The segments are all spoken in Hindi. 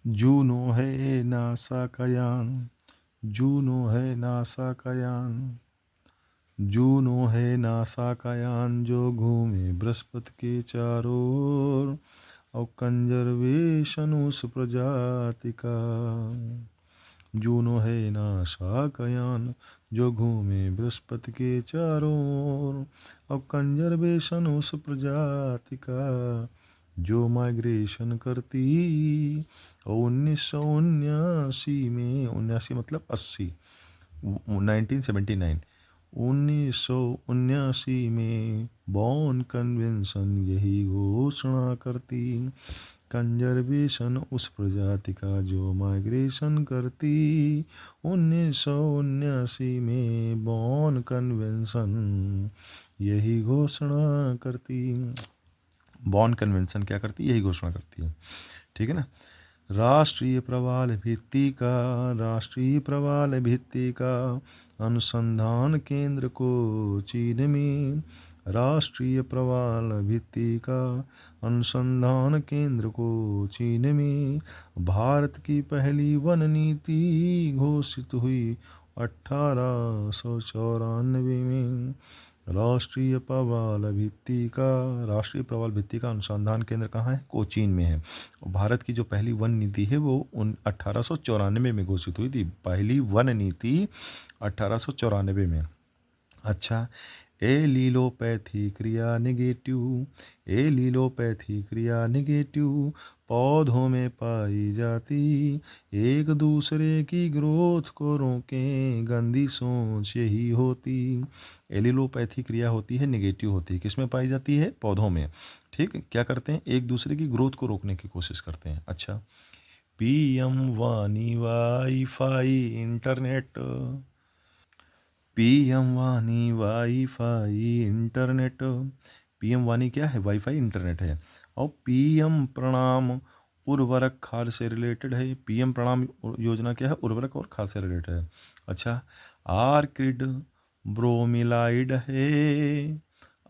जूनो है नासा का यान, जूनो है नासा का यान, जूनो है नासा का यान जो घूमे बृहस्पति के चारों ओर, और कंजर्वेशन उस प्रजाति का। जूनो है नासा का यान जो घूमे बृहस्पति के चारों ओर, और कंजर्वेशन उस प्रजाति का जो माइग्रेशन करती। और 1979 में, 79 मतलब 80, 1979, 1979 में बॉन कन्वेंशन यही घोषणा करती। कंजर्वेशन उस प्रजाति का जो माइग्रेशन करती। 1979 में बॉन कन्वेंशन यही घोषणा करती। बॉन कन्वेंशन क्या करती है? यही घोषणा करती है। ठीक है ना। राष्ट्रीय प्रवाल भित्ति का, राष्ट्रीय प्रवाल भित्ति का अनुसंधान केंद्र को चीन में, राष्ट्रीय प्रवाल भित्ति का अनुसंधान केंद्र को चीन में। भारत की पहली वन नीति घोषित हुई 1894 में। राष्ट्रीय प्रवाल भित्ति का अनुसंधान केंद्र कहाँ है? कोचीन में है। और भारत की जो पहली वन नीति है वो 1894 में घोषित हुई थी। पहली वन नीति 1894 में। अच्छा, एलीलोपैथी क्रिया नेगेटिव, एलीलोपैथी क्रिया नेगेटिव पौधों में पाई जाती। एक दूसरे की ग्रोथ को रोकें गंदी सोच यही होती। एलीलोपैथी क्रिया होती है, नेगेटिव होती है। किस में पाई जाती है? पौधों में। ठीक, क्या करते हैं? एक दूसरे की ग्रोथ को रोकने की कोशिश करते हैं। अच्छा, पीएम वानी वाईफाई इंटरनेट, पीएम वानी वाईफाई इंटरनेट। पीएम वानी क्या है? वाईफाई इंटरनेट है। और पीएम प्रणाम उर्वरक खाद से रिलेटेड है। पीएम प्रणाम योजना क्या है? उर्वरक और खाद से रिलेटेड है। अच्छा, आर्किड ब्रोमिलाइड है,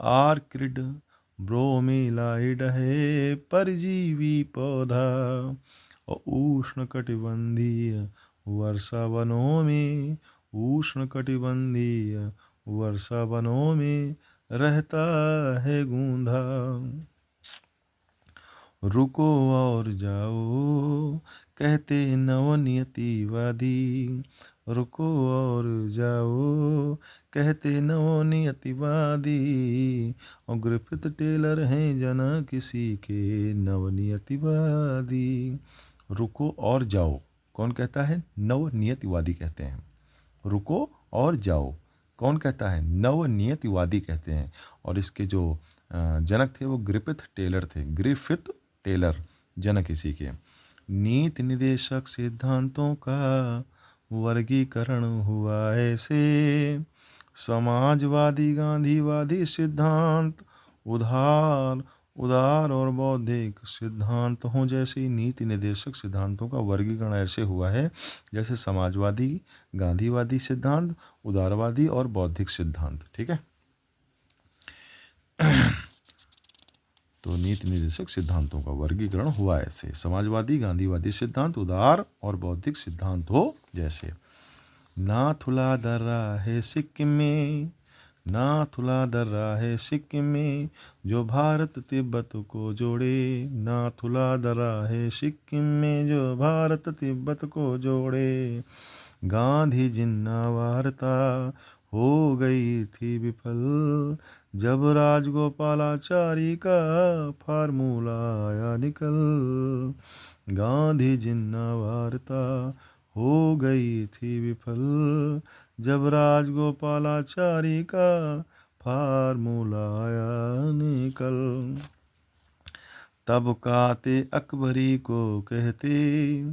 आर्किड ब्रोमिलाइड है परजीवी पौधा। और उष्णकटिबंधीय वर्षा वनों में, उष्णकटिबंधीय वर्षा वनों में रहता है गूंधा। रुको और जाओ कहते नवनियतिवादी, रुको और जाओ कहते नवनियतिवादी। और ग्रिफिथ टेलर हैं जना किसी के नवनियतिवादी। रुको और जाओ कौन कहता है? नवनियतिवादी कहते हैं। रुको और जाओ कौन कहता है? नवनियतिवादी कहते हैं। और इसके जो जनक थे वो ग्रिफिथ टेलर थे। ग्रिफिथ टेलर जनक इसी के। नीति निदेशक सिद्धांतों का वर्गीकरण हुआ ऐसे। समाजवादी गांधीवादी सिद्धांत, उदार उदार और बौद्धिक सिद्धांत हों जैसी नीति निर्देशक सिद्धांतों का वर्गीकरण ऐसे हुआ है जैसे समाजवादी, गांधीवादी सिद्धांत, उदारवादी और बौद्धिक सिद्धांत। ठीक है। तो नीति निर्देशक सिद्धांतों का वर्गीकरण हुआ ऐसे। समाजवादी, गांधीवादी सिद्धांत, उदार और बौद्धिक सिद्धांत हो जैसे। नाथुला दर्रा है सिक्किम में, नाथुला दर्रा है सिक्किम में जो भारत तिब्बत को जोड़े। नाथुला दर्रा है सिक्किम में जो भारत तिब्बत को जोड़े। गांधी जिन्ना वार्ता हो गई थी विफल जब राजगोपालाचारी का फार्मूला आया निकल। गांधी जिन्ना वार्ता हो गई थी विफल जब राजगोपालाचारी का फार्मूला आया निकल। तबकाते अकबरी को कहते,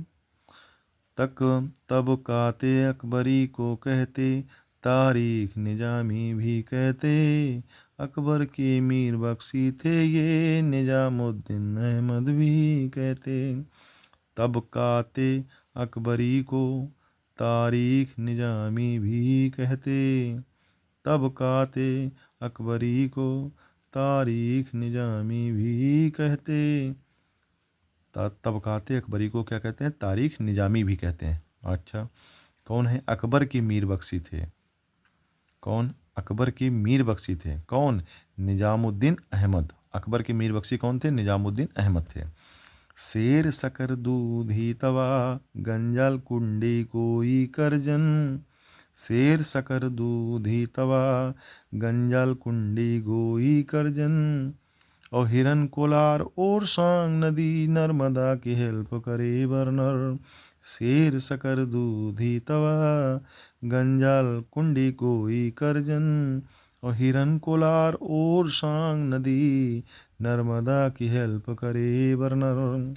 तबकाते अकबरी को कहते, तारीख निजामी भी कहते। अकबर के मीर बख्शी थे ये निजामुद्दीन अहमद भी कहते। तबकाते अकबरी को तारीख निजामी भी कहते। तबकाते अकबरी को तारीख निजामी भी कहते। तबकाते अकबरी को क्या कहते हैं? तारीख निजामी भी कहते हैं। अच्छा, कौन है अकबर के मीर बख्शी थे? कौन अकबर के मीर बख्शी थे? कौन? निजामुद्दीन अहमद। अकबर के मीर बख्शी कौन थे? निजामुद्दीन अहमद थे। शेर शकर दूधी तवा, गंजल कुंडी कोई करजन। शेर शकर दूधी तवा, गंजल कुंडी गोई करजन। और हिरन कोलार और सांग नदी, नर्मदा की हेल्प करे बरनर। शेर शकर दूधी तवा, गंजल कुंडी कोई करजन। और हिरन कोलार और सांग नदी, नर्मदा की हेल्प करे बरनर।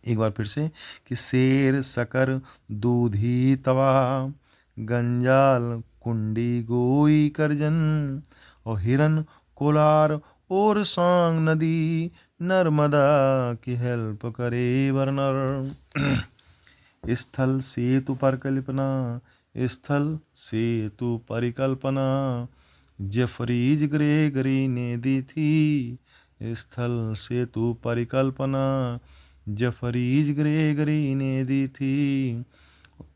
एक बार फिर से कि शेर शकर दूधी तवा, गंजाल कुंडी गोई करजन। और हिरन कोलार और सांग नदी, नर्मदा की हेल्प करे बरनर। स्थल सेतु परिकल्पना, स्थल सेतु परिकल्पना जेफरीज ग्रेगरी ने दी थी। स्थल सेतु परिकल्पना जेफरीज ग्रेगरी ने दी थी।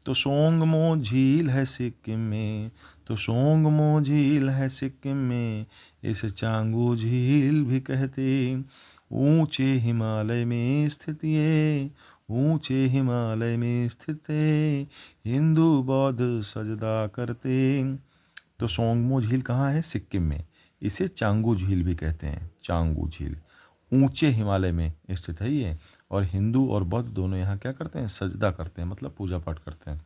तोशोंगमो झील है सिक्किम में, तोशोंगमो झील है सिक्किम में, इसे चांगू झील भी कहते। ऊंचे हिमालय में स्थित ये, ऊंचे हिमालय में स्थित है, हिंदू बौद्ध सजदा करते। तोशोंगमो झील कहाँ है? सिक्किम में। इसे चांगू झील भी कहते हैं, चांगू झील। ऊंचे हिमालय में स्थित है ये, और हिंदू और बौद्ध दोनों यहाँ क्या करते हैं? सजदा करते हैं, मतलब पूजा पाठ करते हैं।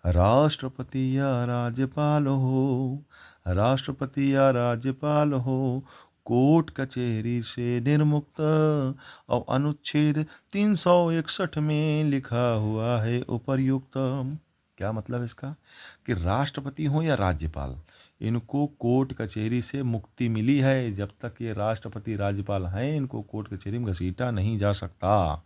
राष्ट्रपति या राज्यपाल हो, राष्ट्रपति या राज्यपाल हो, कोर्ट कचहरी से निर्मुक्त। और अनुच्छेद 361 में लिखा हुआ है उपर्युक्त। क्या मतलब इसका? कि राष्ट्रपति हो या राज्यपाल, इनको कोर्ट कचहरी से मुक्ति मिली है। जब तक ये राष्ट्रपति राज्यपाल हैं, इनको कोर्ट कचहरी में घसीटा नहीं जा सकता।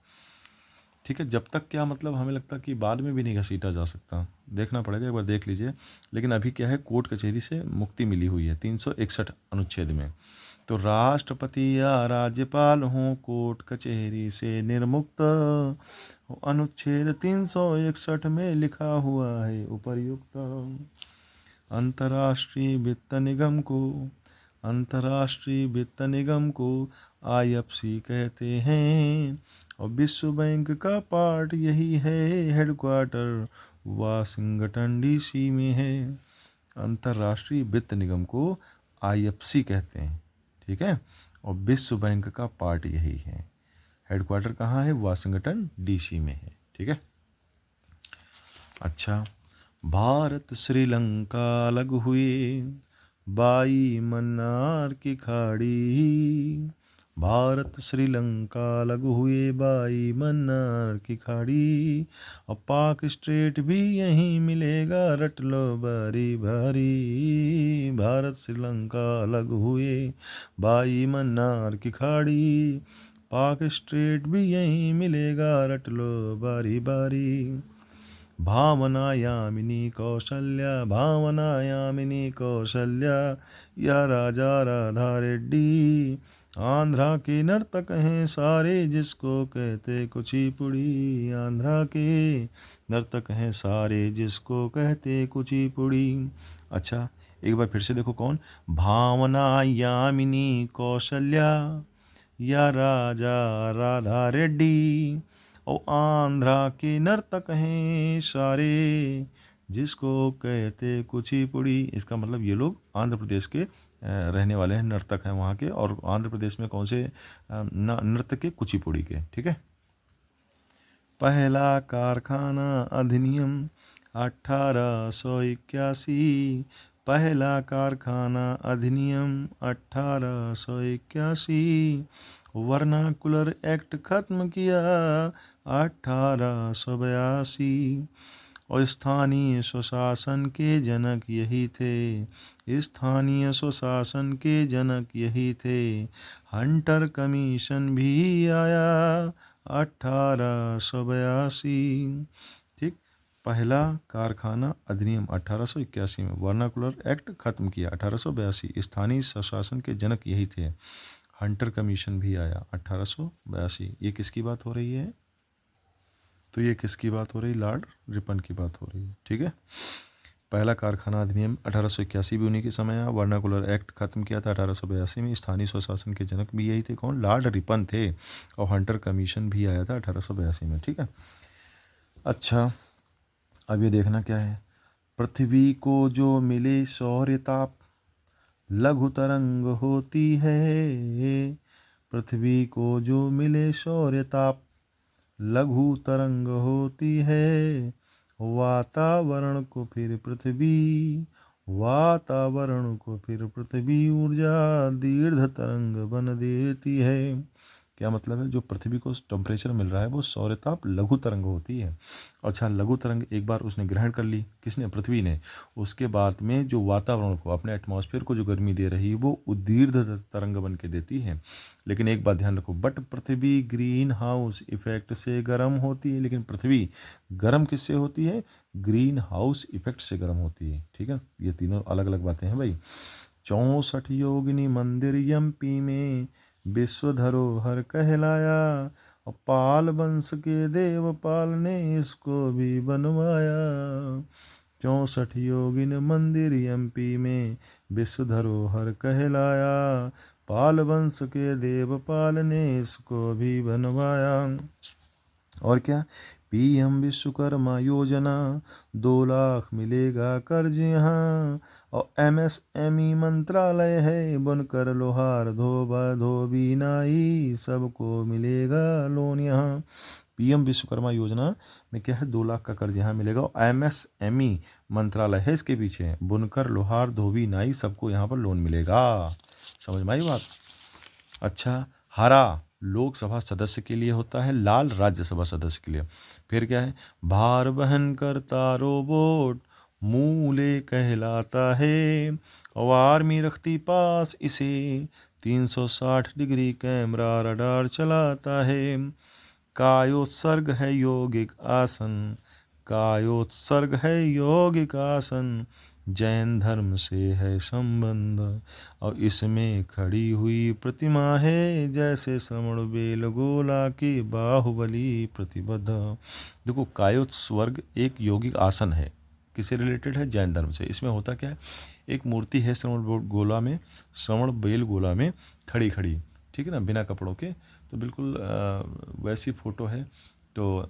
ठीक है, जब तक क्या मतलब, हमें लगता कि बाद में भी नहीं घसीटा जा सकता, देखना पड़ेगा, एक बार देख लीजिए। लेकिन अभी क्या है, कोर्ट कचहरी से मुक्ति मिली हुई है 361 अनुच्छेद में। तो राष्ट्रपति या राज्यपाल हों कोर्ट कचहरी से निर्मुक्त, अनुच्छेद 361 में लिखा हुआ है उपर्युक्त। अंतर्राष्ट्रीय वित्त निगम को, अंतर्राष्ट्रीय वित्त निगम को IFC कहते हैं। और विश्व बैंक का पार्ट यही है, हेडक्वार्टर वाशिंगटन DC में है। अंतर्राष्ट्रीय वित्त निगम को IFC कहते हैं, ठीक है। और विश्व बैंक का पार्ट यही है, हेडक्वार्टर कहाँ है? वाशिंगटन DC में है, ठीक है। अच्छा, भारत श्रीलंका अलग हुए, बाई मन्नार की खाड़ी। भारत श्रीलंका अलग हुए, बाई मन्नार की खाड़ी। और पाक स्ट्रेट भी यहीं मिलेगा, रट लो बारी भारी। भारत श्रीलंका अलग हुए, बाई मन्नार की खाड़ी। पाक स्ट्रेट भी यहीं मिलेगा, रट लो बारी बारी। भावना यामिनी कौशल्या, भावना यामिनी कौशल्या, या राजा राधा रेड्डी। आंध्रा के नर्तक हैं सारे, जिसको कहते कुचिपुड़ी। आंध्रा के नर्तक हैं सारे, जिसको कहते कुचिपुड़ी। अच्छा, एक बार फिर से देखो, कौन? भावना यामिनी कौशल्या, या राजा राधा रेड्डी। और आंध्रा के नर्तक हैं सारे, जिसको कहते कुचिपुड़ी। इसका मतलब ये लोग आंध्र प्रदेश के रहने वाले हैं, नर्तक हैं वहाँ के। और आंध्र प्रदेश में कौन से नृत्य के? कुचिपुड़ी के, ठीक है। पहला कारखाना अधिनियम 1881, पहला कारखाना अधिनियम 1881। वर्नाकुलर एक्ट खत्म किया 1882। और स्थानीय स्वशासन के जनक यही थे, स्थानीय स्वशासन के जनक यही थे। हंटर कमीशन भी आया 1882, ठीक। पहला कारखाना अधिनियम 1881 में, वर्नाकुलर एक्ट खत्म किया 1882, स्थानीय स्वशासन के जनक यही थे। हंटर कमीशन भी आया 1882। ये किसकी बात हो रही है? तो ये किसकी बात हो रही है? लॉर्ड रिपन की बात हो रही है। ठीक है। पहला कारखाना अधिनियम 1881 भी उन्हीं के समय आया। वर्नाकुलर एक्ट खत्म किया था 1882 में। स्थानीय स्वशासन के जनक भी यही थे। कौन? लॉर्ड रिपन थे। और हंटर कमीशन भी आया था 1882 में। ठीक है। अच्छा, अब ये देखना क्या है। पृथ्वी को जो मिले सौर्य ताप लघु तरंग होती है। पृथ्वी को जो मिले सौर्य ताप लघु तरंग होती है। वातावरण को फिर पृथ्वी ऊर्जा दीर्घ तरंग बन देती है। क्या मतलब है? जो पृथ्वी को टेम्परेचर मिल रहा है वो सौरताप लघु तरंग होती है। अच्छा, लघु तरंग एक बार उसने ग्रहण कर ली, किसने? पृथ्वी ने। उसके बाद में जो वातावरण को, अपने एटमॉस्फेयर को जो गर्मी दे रही है वो उदीर्घ तरंग बन के देती है। लेकिन एक बात ध्यान रखो, but Prithvi green house effect से गर्म होती है। लेकिन पृथ्वी गर्म किससे होती है? ग्रीन हाउस इफेक्ट से गर्म होती है। ठीक है। ये तीनों अलग अलग बातें हैं भाई। 64 योगिनी मंदिर एमपी में विश्व धरोहर कहलाया। और पाल वंश के देवपाल ने इसको भी बनवाया। 64 योगिन मंदिर एमपी में विश्व धरोहर कहलाया। पाल वंश के देवपाल ने इसको भी बनवाया। और क्या? पीएम विश्वकर्मा योजना 2 लाख मिलेगा कर्ज यहाँ। और एमएसएमई मंत्रालय है, बुनकर लोहार धोबी नाई सबको मिलेगा लोन यहाँ। पीएम विश्वकर्मा योजना में क्या है? 2 लाख का कर्ज यहाँ मिलेगा। और एमएसएमई मंत्रालय है इसके पीछे, बुनकर लोहार धोबी नाई सबको यहाँ पर लोन मिलेगा। समझ में आई बात? अच्छा, हरा लोकसभा सदस्य के लिए होता है, लाल राज्यसभा सदस्य के लिए। फिर क्या है? भार वहन करता रोबोट मूले कहलाता है। और आर्मी रखती पास इसे 360 डिग्री कैमरा रडार चलाता है। कायोत्सर्ग है यौगिक आसन, कायोत्सर्ग है यौगिक आसन, जैन धर्म से है संबंध। और इसमें खड़ी हुई प्रतिमा है जैसे श्रवण बेलगोला की बाहुबली प्रतिबद्ध। देखो, कायोत्सर्ग एक यौगिक आसन है, किससे रिलेटेड है? जैन धर्म से। इसमें होता क्या है? एक मूर्ति है श्रवण बेलगोला में खड़ी खड़ी, ठीक है ना, बिना कपड़ों के। तो बिल्कुल वैसी फ़ोटो है। तो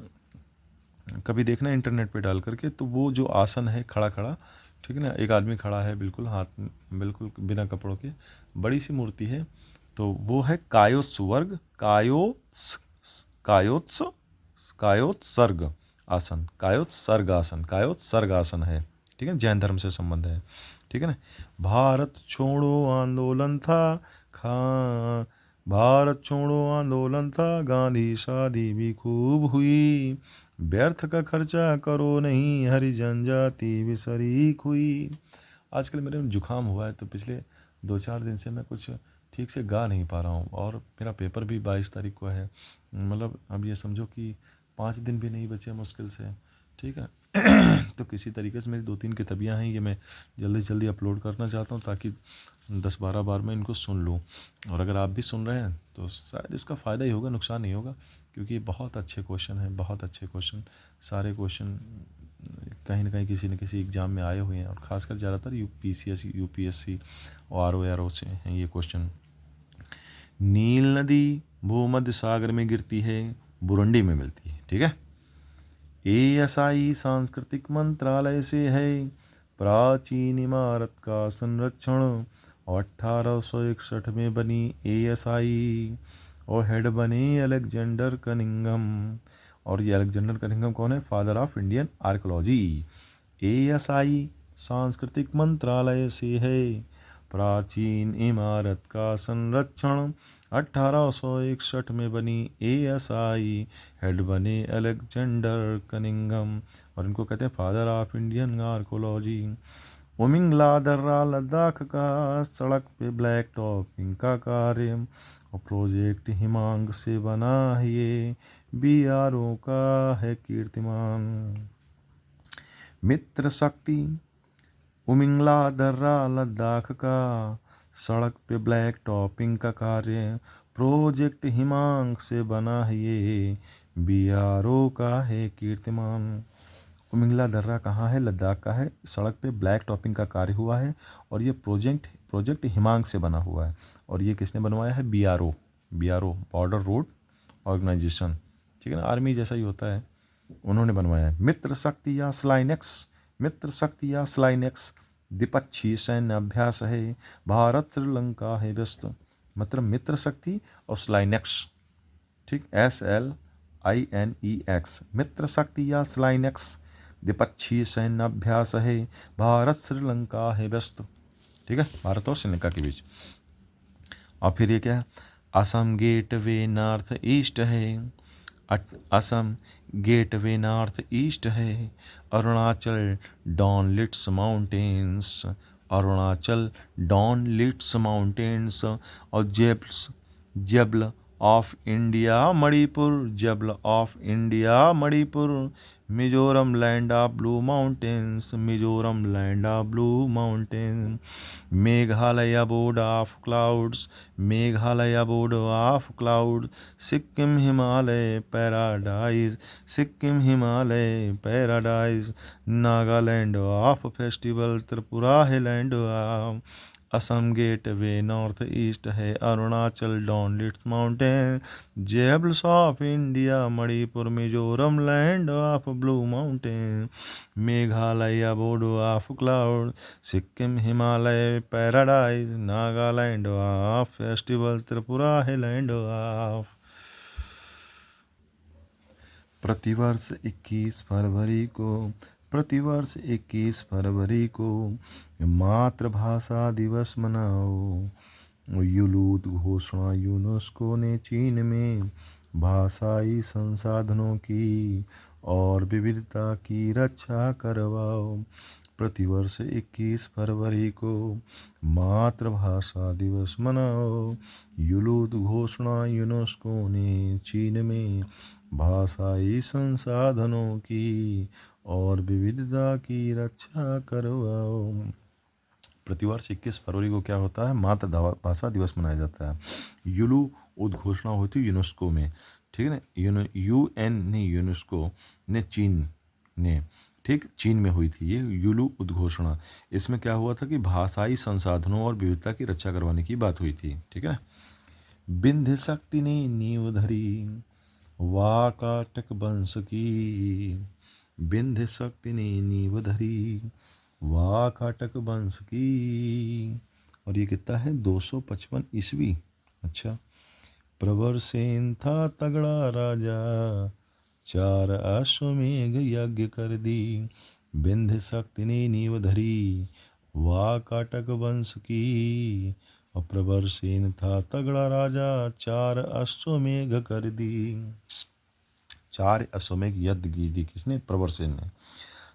कभी देखना इंटरनेट पे डाल करके, तो वो जो आसन है खड़ा खड़ा, ठीक है ना, एक आदमी खड़ा है बिल्कुल हाथ में, बिल्कुल बिना कपड़ों के, बड़ी सी मूर्ति है। तो वो है कायोत्सर्ग, कायोत्सर्ग आसन, कायोत्सर्ग आसन है। ठीक है, जैन धर्म से संबंध है। ठीक है ना। भारत छोड़ो आंदोलन था भारत छोड़ो आंदोलन था, गांधी शादी भी खूब हुई। व्यर्थ का खर्चा करो नहीं, हरि जनजाति भी शरीक हुई। आजकल मेरे में जुकाम हुआ है, तो पिछले 2-4 दिन से मैं कुछ ठीक से गा नहीं पा रहा हूँ। और मेरा पेपर भी 22 तारीख को है। मतलब अब ये समझो कि 5 दिन भी नहीं बचे मुश्किल से। ठीक है। तो किसी तरीके से मेरी 2-3 किताबियाँ हैं, ये मैं जल्दी से जल्दी अपलोड करना चाहता हूँ ताकि 10-12 बार मैं इनको सुन लूँ। और अगर आप भी सुन रहे हैं तो शायद इसका फ़ायदा ही होगा, नुकसान नहीं होगा। क्योंकि बहुत अच्छे क्वेश्चन हैं, बहुत अच्छे क्वेश्चन। सारे क्वेश्चन कहीं ना कहीं किसी न किसी एग्ज़ाम में आए हुए हैं। और ख़ासकर ज़्यादातर यूपीएससी और आरओ से हैं ये क्वेश्चन। नील नदी भूमध्य सागर में गिरती है, बुरुंडी में मिलती है। ठीक है। एएसआई सांस्कृतिक मंत्रालय से है प्राचीन इमारत का संरक्षण। और 1861 में बनी एएसआई। और हेड बने अलेक्जेंडर कनिंघम। और ये अलेक्जेंडर कनिंघम कौन है? Father of Indian archaeology. ASI सांस्कृतिक मंत्रालय से है प्राचीन इमारत का संरक्षण। 1861 में बनी एएसआई। हेड बने अलेक्जेंडर कनिंघम। और इनको कहते हैं father of Indian archaeology. Umlingla दर्रा लद्दाख का सड़क पे ब्लैक टॉपिंग का कार्य। और प्रोजेक्ट हिमांग से बना है ये, बीआरओ का है कीर्तिमान। मित्र शक्ति उमिंगला दर्रा लद्दाख का सड़क पे ब्लैक टॉपिंग का कार्य प्रोजेक्ट हिमांक से बना है ये, BRO का है कीर्तिमान। कुमिंगला दर्रा कहाँ है? लद्दाख का है। सड़क पे ब्लैक टॉपिंग का कार्य हुआ है और ये प्रोजेक्ट हिमांक से बना हुआ है। और ये किसने बनवाया है? BRO बॉर्डर रोड ऑर्गेनाइजेशन, ठीक है ना, आर्मी जैसा ही होता है, उन्होंने बनवाया है। मित्र शक्ति या स्लाइनेक्स द्विपक्षीय सैन्य अभ्यास है, भारत श्रीलंका है व्यस्त। मतलब मित्र शक्ति और स्लाइनेक्स, ठीक, SLINEX, मित्र शक्ति या स्लाइनेक्स द्विपक्षीय सैन्य अभ्यास है, भारत श्रीलंका है व्यस्त, ठीक है, भारत और श्रीलंका के बीच। और फिर ये क्या है? असम गेटवे नॉर्थ ईस्ट है, असम गेटवे नॉर्थ ईस्ट है, Arunachal dawn lit mountains, Arunachal dawn lit mountains, और jewel of India Manipur, jewel of India Manipur, Mizoram land of blue mountains, Mizoram land of blue mountain, Meghalaya abode of clouds, Meghalaya abode of cloud, Sikkim Himalaya paradise, Sikkim Himalaya paradise, Nagaland of festival, Tripura है land of, Assam gateway north east है, Arunachal dawn lit mountain, jewels of India Manipur, Mizoram land of blue mountain, Meghalaya abode of cloud, Sikkim Himalaya paradise, Nagaland of festival, Tripura है लैंड ऑफ। प्रतिवर्ष 21 फरवरी को मातृभाषा दिवस मनाओ। युलूत घोषणा यूनेस्को ने चीन में भाषाई संसाधनों की और विविधता की रक्षा करवाओ। प्रतिवर्ष 21 फरवरी को मातृभाषा दिवस मनाओ। युलूत घोषणा यूनेस्को ने चीन में भाषाई संसाधनों की और विविधता की रक्षा करवाओ। प्रतिवर्ष 21 फरवरी को क्या होता है? मातृभाषा दिवस मनाया जाता है। युलू उद्घोषणा होती है यूनेस्को में, ठीक है ना, UN ने, यूनेस्को ने चीन ने, ठीक, चीन में हुई थी ये युलू उद्घोषणा। इसमें क्या हुआ था कि भाषाई संसाधनों और विविधता की रक्षा करवाने की बात हुई थी, ठीक है। विंध्य शक्ति ने नींव धरी वाकाटक वंश की, विंध्य शक्ति ने नींव धरी वाकाटक वंश की। और ये कितना है? 255 ईस्वी। अच्छा। प्रवरसेन था तगड़ा राजा, 4 अश्वमेघ यज्ञ कर दी, विंध्य शक्ति ने नींव धरी वाकाटक वंश की। और प्रवरसेन था तगड़ा राजा, 4 अश्वमेघ कर दी। 4 अश्वमेघ यज्ञ की दी किसने? प्रवरसेन ने।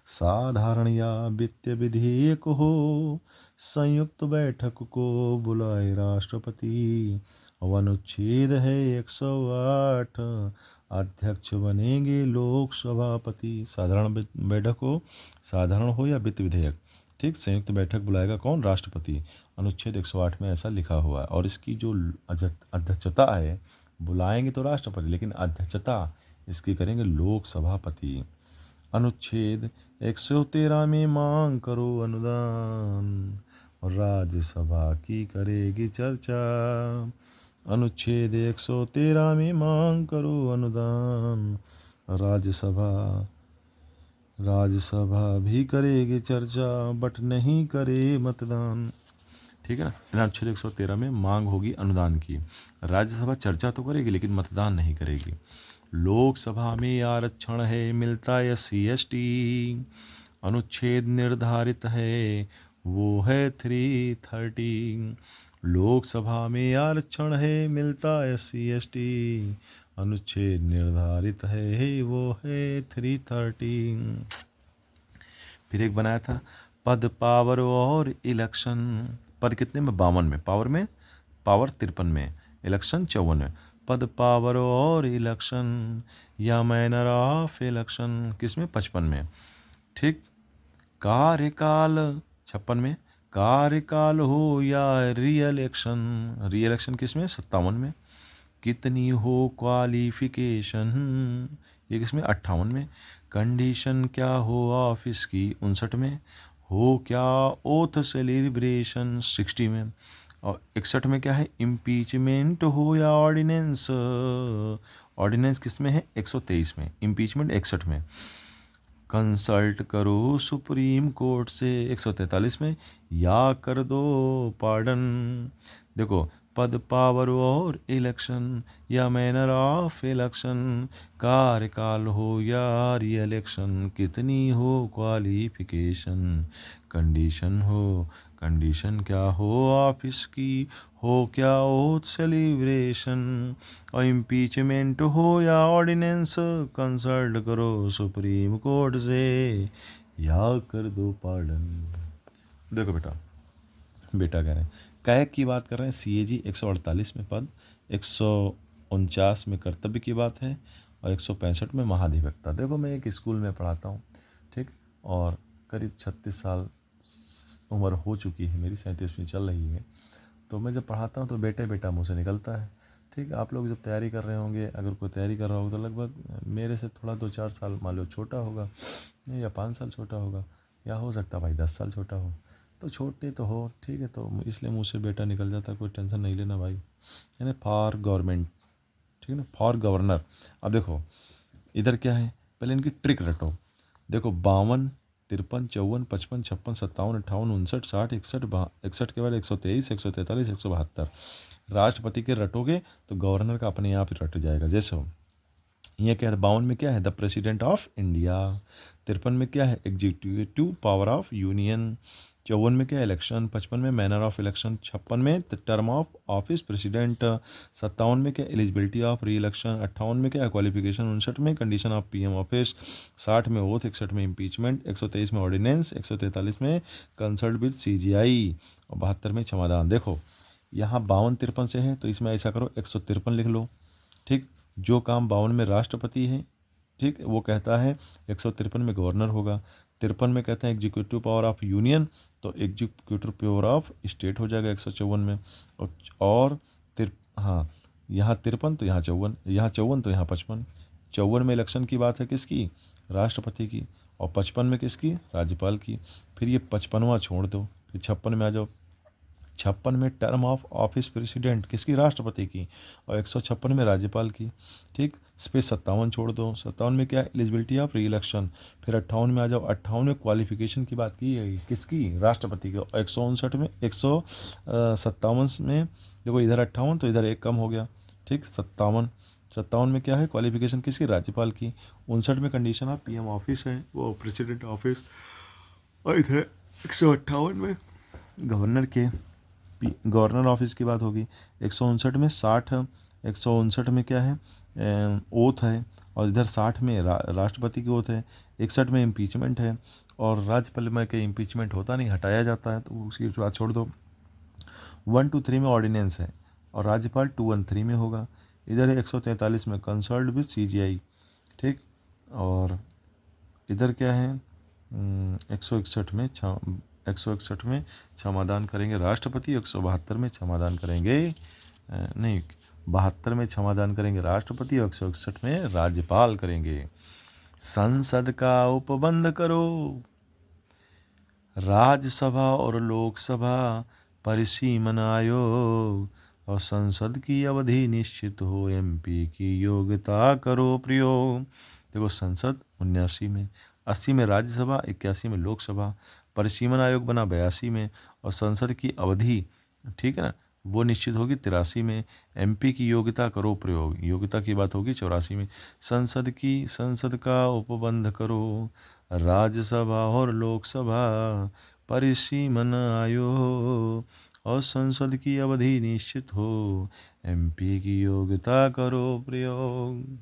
साधारण या वित्तीय विधेयक हो, संयुक्त बैठक को बुलाए राष्ट्रपति। अनुच्छेद है 108, अध्यक्ष बनेंगे लोक सभापति। साधारण बैठक हो, साधारण हो या वित्त विधेयक, ठीक, संयुक्त बैठक बुलाएगा कौन? राष्ट्रपति। अनुच्छेद 108 में ऐसा लिखा हुआ है। और इसकी जो अध्यक्षता है, बुलाएंगे तो राष्ट्रपति, लेकिन अध्यक्षता इसकी करेंगे लोक सभापति। अनुच्छेद 113 में मांग करो अनुदान, और राज्यसभा की करेगी चर्चा। अनुच्छेद 113 में मांग करो अनुदान, राज्यसभा भी करेगी चर्चा, बट नहीं करे मतदान, ठीक है ना। अनुच्छेद 113 में मांग होगी अनुदान की, राज्यसभा चर्चा तो करेगी लेकिन मतदान नहीं करेगी। लोकसभा में आरक्षण है मिलता है SC/ST, अनुच्छेद निर्धारित है वो है 330। लोकसभा में आरक्षण है मिलता है SC/ST, अनुच्छेद निर्धारित है वो है 330। फिर एक बनाया था पद, पावर और इलेक्शन। पद कितने में? 52 में। पावर 53 में, इलेक्शन 54 में। पद, पावर और इलेक्शन या मैनर ऑफ इलेक्शन किस में? 55 में, ठीक। कार्यकाल 56 में, कार्यकाल हो या री इलेक्शन किस में? 57 में। कितनी हो क्वालिफिकेशन, ये किस में? 58 में। कंडीशन क्या हो ऑफिस की? 59 में। हो क्या ओथ सेलिब्रेशन? 60 में। और 61 में क्या है? इम्पीचमेंट हो या ऑर्डिनेंस? ऑर्डिनेंस किस में है? 123 में। इम्पीचमेंट 61 में। कंसल्ट करो सुप्रीम कोर्ट से 143 में। या कर दो पार्डन। देखो, पद, पावर और इलेक्शन या मैनर ऑफ इलेक्शन, कार्यकाल हो या री इलेक्शन, कितनी हो क्वालिफिकेशन, कंडीशन क्या हो ऑफिस की, हो क्या ओथ सेलिब्रेशन, और इम्पीचमेंट हो या ऑर्डिनेंस, कंसल्ट करो सुप्रीम कोर्ट से या कर दो पार्डन। देखो बेटा, कह रहे हैं कैग की बात कर रहे हैं। CAG 148 में पद, 149 में कर्तव्य की बात है, और 165 में महाधिवक्ता। देखो, मैं एक स्कूल में पढ़ाता हूँ, ठीक, और करीब 36 साल उम्र हो चुकी है मेरी, 37वीं चल रही है। तो मैं जब पढ़ाता हूँ तो बेटे बेटा मुँह से निकलता है। ठीक, आप लोग जब तैयारी कर रहे होंगे, अगर कोई तैयारी कर रहा होगा तो लगभग मेरे से थोड़ा 2-4 साल मान लो छोटा होगा, या 5 साल छोटा होगा, या हो सकता है भाई 10 साल छोटा हो। तो छोटे तो हो, ठीक है, तो इसलिए मुँह से बेटा निकल जाता है, कोई टेंशन नहीं लेना भाई। यानी फॉर गवर्नमेंट, ठीक है ना, फॉर गवर्नर। अब देखो इधर क्या है, पहले इनकी ट्रिक रटो। देखो, 52, 53, 54, 55, 56, 57, 58, 59, 60, 61 के बाद 123, 143, 172। राष्ट्रपति के रटोगे तो गवर्नर का अपने आप ही रट जाएगा। जैसे हो ये क्या है, 52 में क्या है? The president of India. 53 में क्या है? Executive power of union. 54 में क्या है? इलेक्शन। 55 में मैनर ऑफ इलेक्शन। 56 में टर्म ऑफ ऑफिस प्रेसिडेंट। 57 में क्या? एलिजिबिलिटी ऑफ री इलेक्शन। 58 में क्या है? क्वालिफिकेशन। 59 में कंडीशन ऑफ PM ऑफिस। 60 में ओथ। 61 में इम्पीचमेंट। 123 में ऑर्डिनेंस। 143 में कंसल्ट विद CGI, और 72 में क्षमादान। देखो, यहाँ 52, 53 से है तो इसमें ऐसा करो, 153 लिख लो। ठीक, जो काम 52 में राष्ट्रपति है, ठीक, वो कहता है 153 में गवर्नर होगा। 53 में कहते हैं एग्जीक्यूटिव पावर ऑफ यूनियन, तो एग्जीक्यूटिव पावर ऑफ स्टेट हो जाएगा 154 में। और हाँ, यहाँ 53 तो यहाँ 54, यहाँ 54 तो यहाँ 55। 54 में इलेक्शन की बात है किसकी? राष्ट्रपति की। और 55 में किसकी? राज्यपाल की। फिर ये 55वां छोड़ दो, फिर 56 में आ जाओ। 56 में टर्म ऑफ ऑफिस प्रेसिडेंट किसकी? राष्ट्रपति की। और 156 में राज्यपाल की। ठीक, स्पेस 57 छोड़ दो। 57 में क्या? एलिजिबिलिटी ऑफ री इलेक्शन। फिर 58 में आ जाओ। 58 में क्वालिफिकेशन की बात की है किसकी? राष्ट्रपति की। और 159 में 157 में देखो, इधर 58 तो इधर एक कम हो गया। ठीक, 57 में क्या है? क्वालिफिकेशन किसकी? राज्यपाल की। 59 में कंडीशन ऑफ PM ऑफिस है, वो प्रेसिडेंट ऑफिस। और इधर 158 में गवर्नर ऑफिस की बात होगी। 159 में 60, 159 में क्या है? ओथ है। और इधर 60 में राष्ट्रपति की ओथ है। 61 में इम्पीचमेंट है, और राज्यपाल में के इम्पीचमेंट होता नहीं, हटाया जाता है, तो उसकी बात छोड़ दो। 1, 2, 3 में ऑर्डिनेंस है, और राज्यपाल 2, 1, 3 में होगा। इधर है 143 में कंसल्ट विद CGI। ठीक, और इधर क्या है? 161 में 161 में क्षमादान करेंगे राष्ट्रपति। 172 में क्षमादान करेंगे नहीं, 72 में क्षमादान करेंगे राष्ट्रपति, और 161 में राज्यपाल करेंगे। संसद का उपबंध करो, राज्यसभा और लोकसभा परिसीमन आयोग, और संसद की अवधि निश्चित हो, MP की योग्यता करो प्रयोग। देखो, संसद 79 में, 80 में राज्यसभा, 81 में लोकसभा, परिसीमन आयोग बना 82 में, और संसद की अवधि, ठीक है ना, वो निश्चित होगी 83 में। MP की योग्यता करो प्रयोग, योग्यता की बात होगी 84 में। संसद का उपबंध करो, राज्यसभा और लोकसभा परिसीमन आयोग, और संसद की अवधि निश्चित हो, MP की योग्यता करो प्रयोग।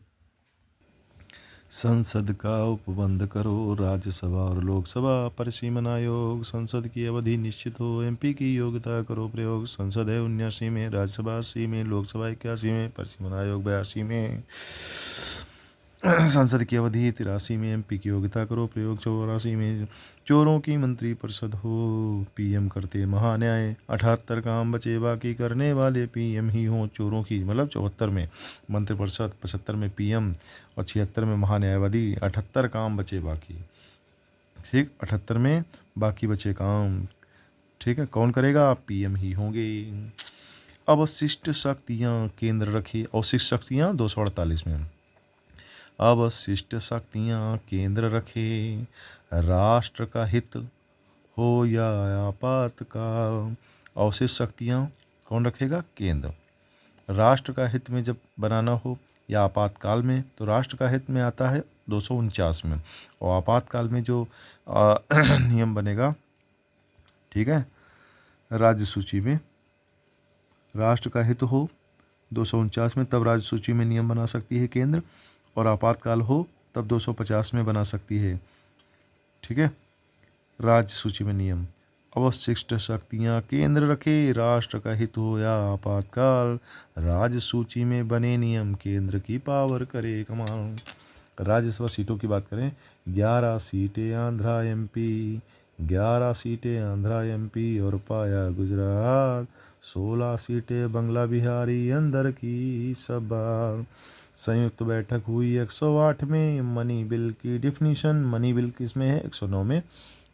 संसद का उपबंध करो, राज्यसभा और लोकसभा परिसीमन आयोग, संसद की अवधि निश्चित हो, MP की योग्यता करो प्रयोग। संसद है 79 में, राज्यसभा 80 में, लोकसभा 81 में, परिसीमन आयोग 82 में। संसद की अवधि 83 में, एमपी की योग्यता करो प्रयोग 84 में, चोरों की मंत्रिपरिषद हो, पीएम करते महान्याय, 78 काम बचे बाकी करने वाले पीएम ही हों, चोरों की मतलब 74 में मंत्रिपरिषद, 75 में पीएम और 76 में महान्यायवादी, 78 काम बचे बाकी। ठीक, 78 में बाकी बचे काम। ठीक है, कौन करेगा? पीएम ही होंगे। अवशिष्ट शक्तियाँ केंद्र रखे, अवशिष्ट शक्तियाँ 248 में, अवशिष्ट शक्तियाँ केंद्र रखे, राष्ट्र का हित हो या आपातकाल। अवशिष्ट शक्तियाँ कौन रखेगा? केंद्र। राष्ट्र का हित में जब बनाना हो या आपातकाल में, तो राष्ट्र का हित में आता है 249 में, और आपातकाल में जो नियम बनेगा, ठीक है, राज्य सूची में राष्ट्र का हित हो 249 में, तब राज्य सूची में नियम बना सकती है केंद्र, और आपातकाल हो तब 250 में बना सकती है। ठीक है, राज्य सूची में नियम। अवशिष्ट शक्तियाँ केंद्र रखे, राष्ट्र का हित हो या आपातकाल, राज्य सूची में बने नियम केंद्र की पावर करे कमाल। राज्यसभा सीटों की बात करें, 11 सीटें आंध्रा एमपी, 11 सीटें आंध्रा एमपी और पाया गुजरात, 16 सीटें बंगला बिहारी अंदर की सब बार। संयुक्त बैठक हुई 108 में, मनी बिल की डिफिनीशन, मनी बिल किसमें है? 109 में।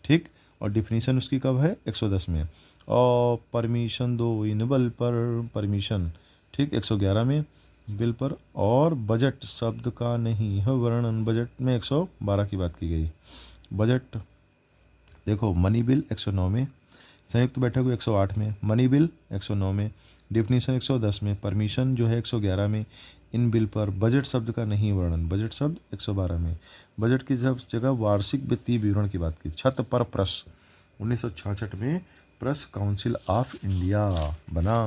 ठीक, और डिफिनीशन उसकी कब है? 110 में। और परमिशन दो इन बल पर, परमिशन ठीक 111 में बिल पर। और बजट शब्द का नहीं है वर्णन, बजट में 112 की बात की गई। बजट देखो, मनी बिल 109 में, संयुक्त बैठक हुई 108 में, मनी बिल 109 में, डिफिनीशन 110 में, परमिशन जो है 111 में, इन बिल पर बजट शब्द का नहीं वर्णन, बजट शब्द 112 में। बजट की जगह वार्षिक वित्तीय विवरण की बात की। छत पर प्रेस 1966 में प्रेस काउंसिल ऑफ इंडिया बना।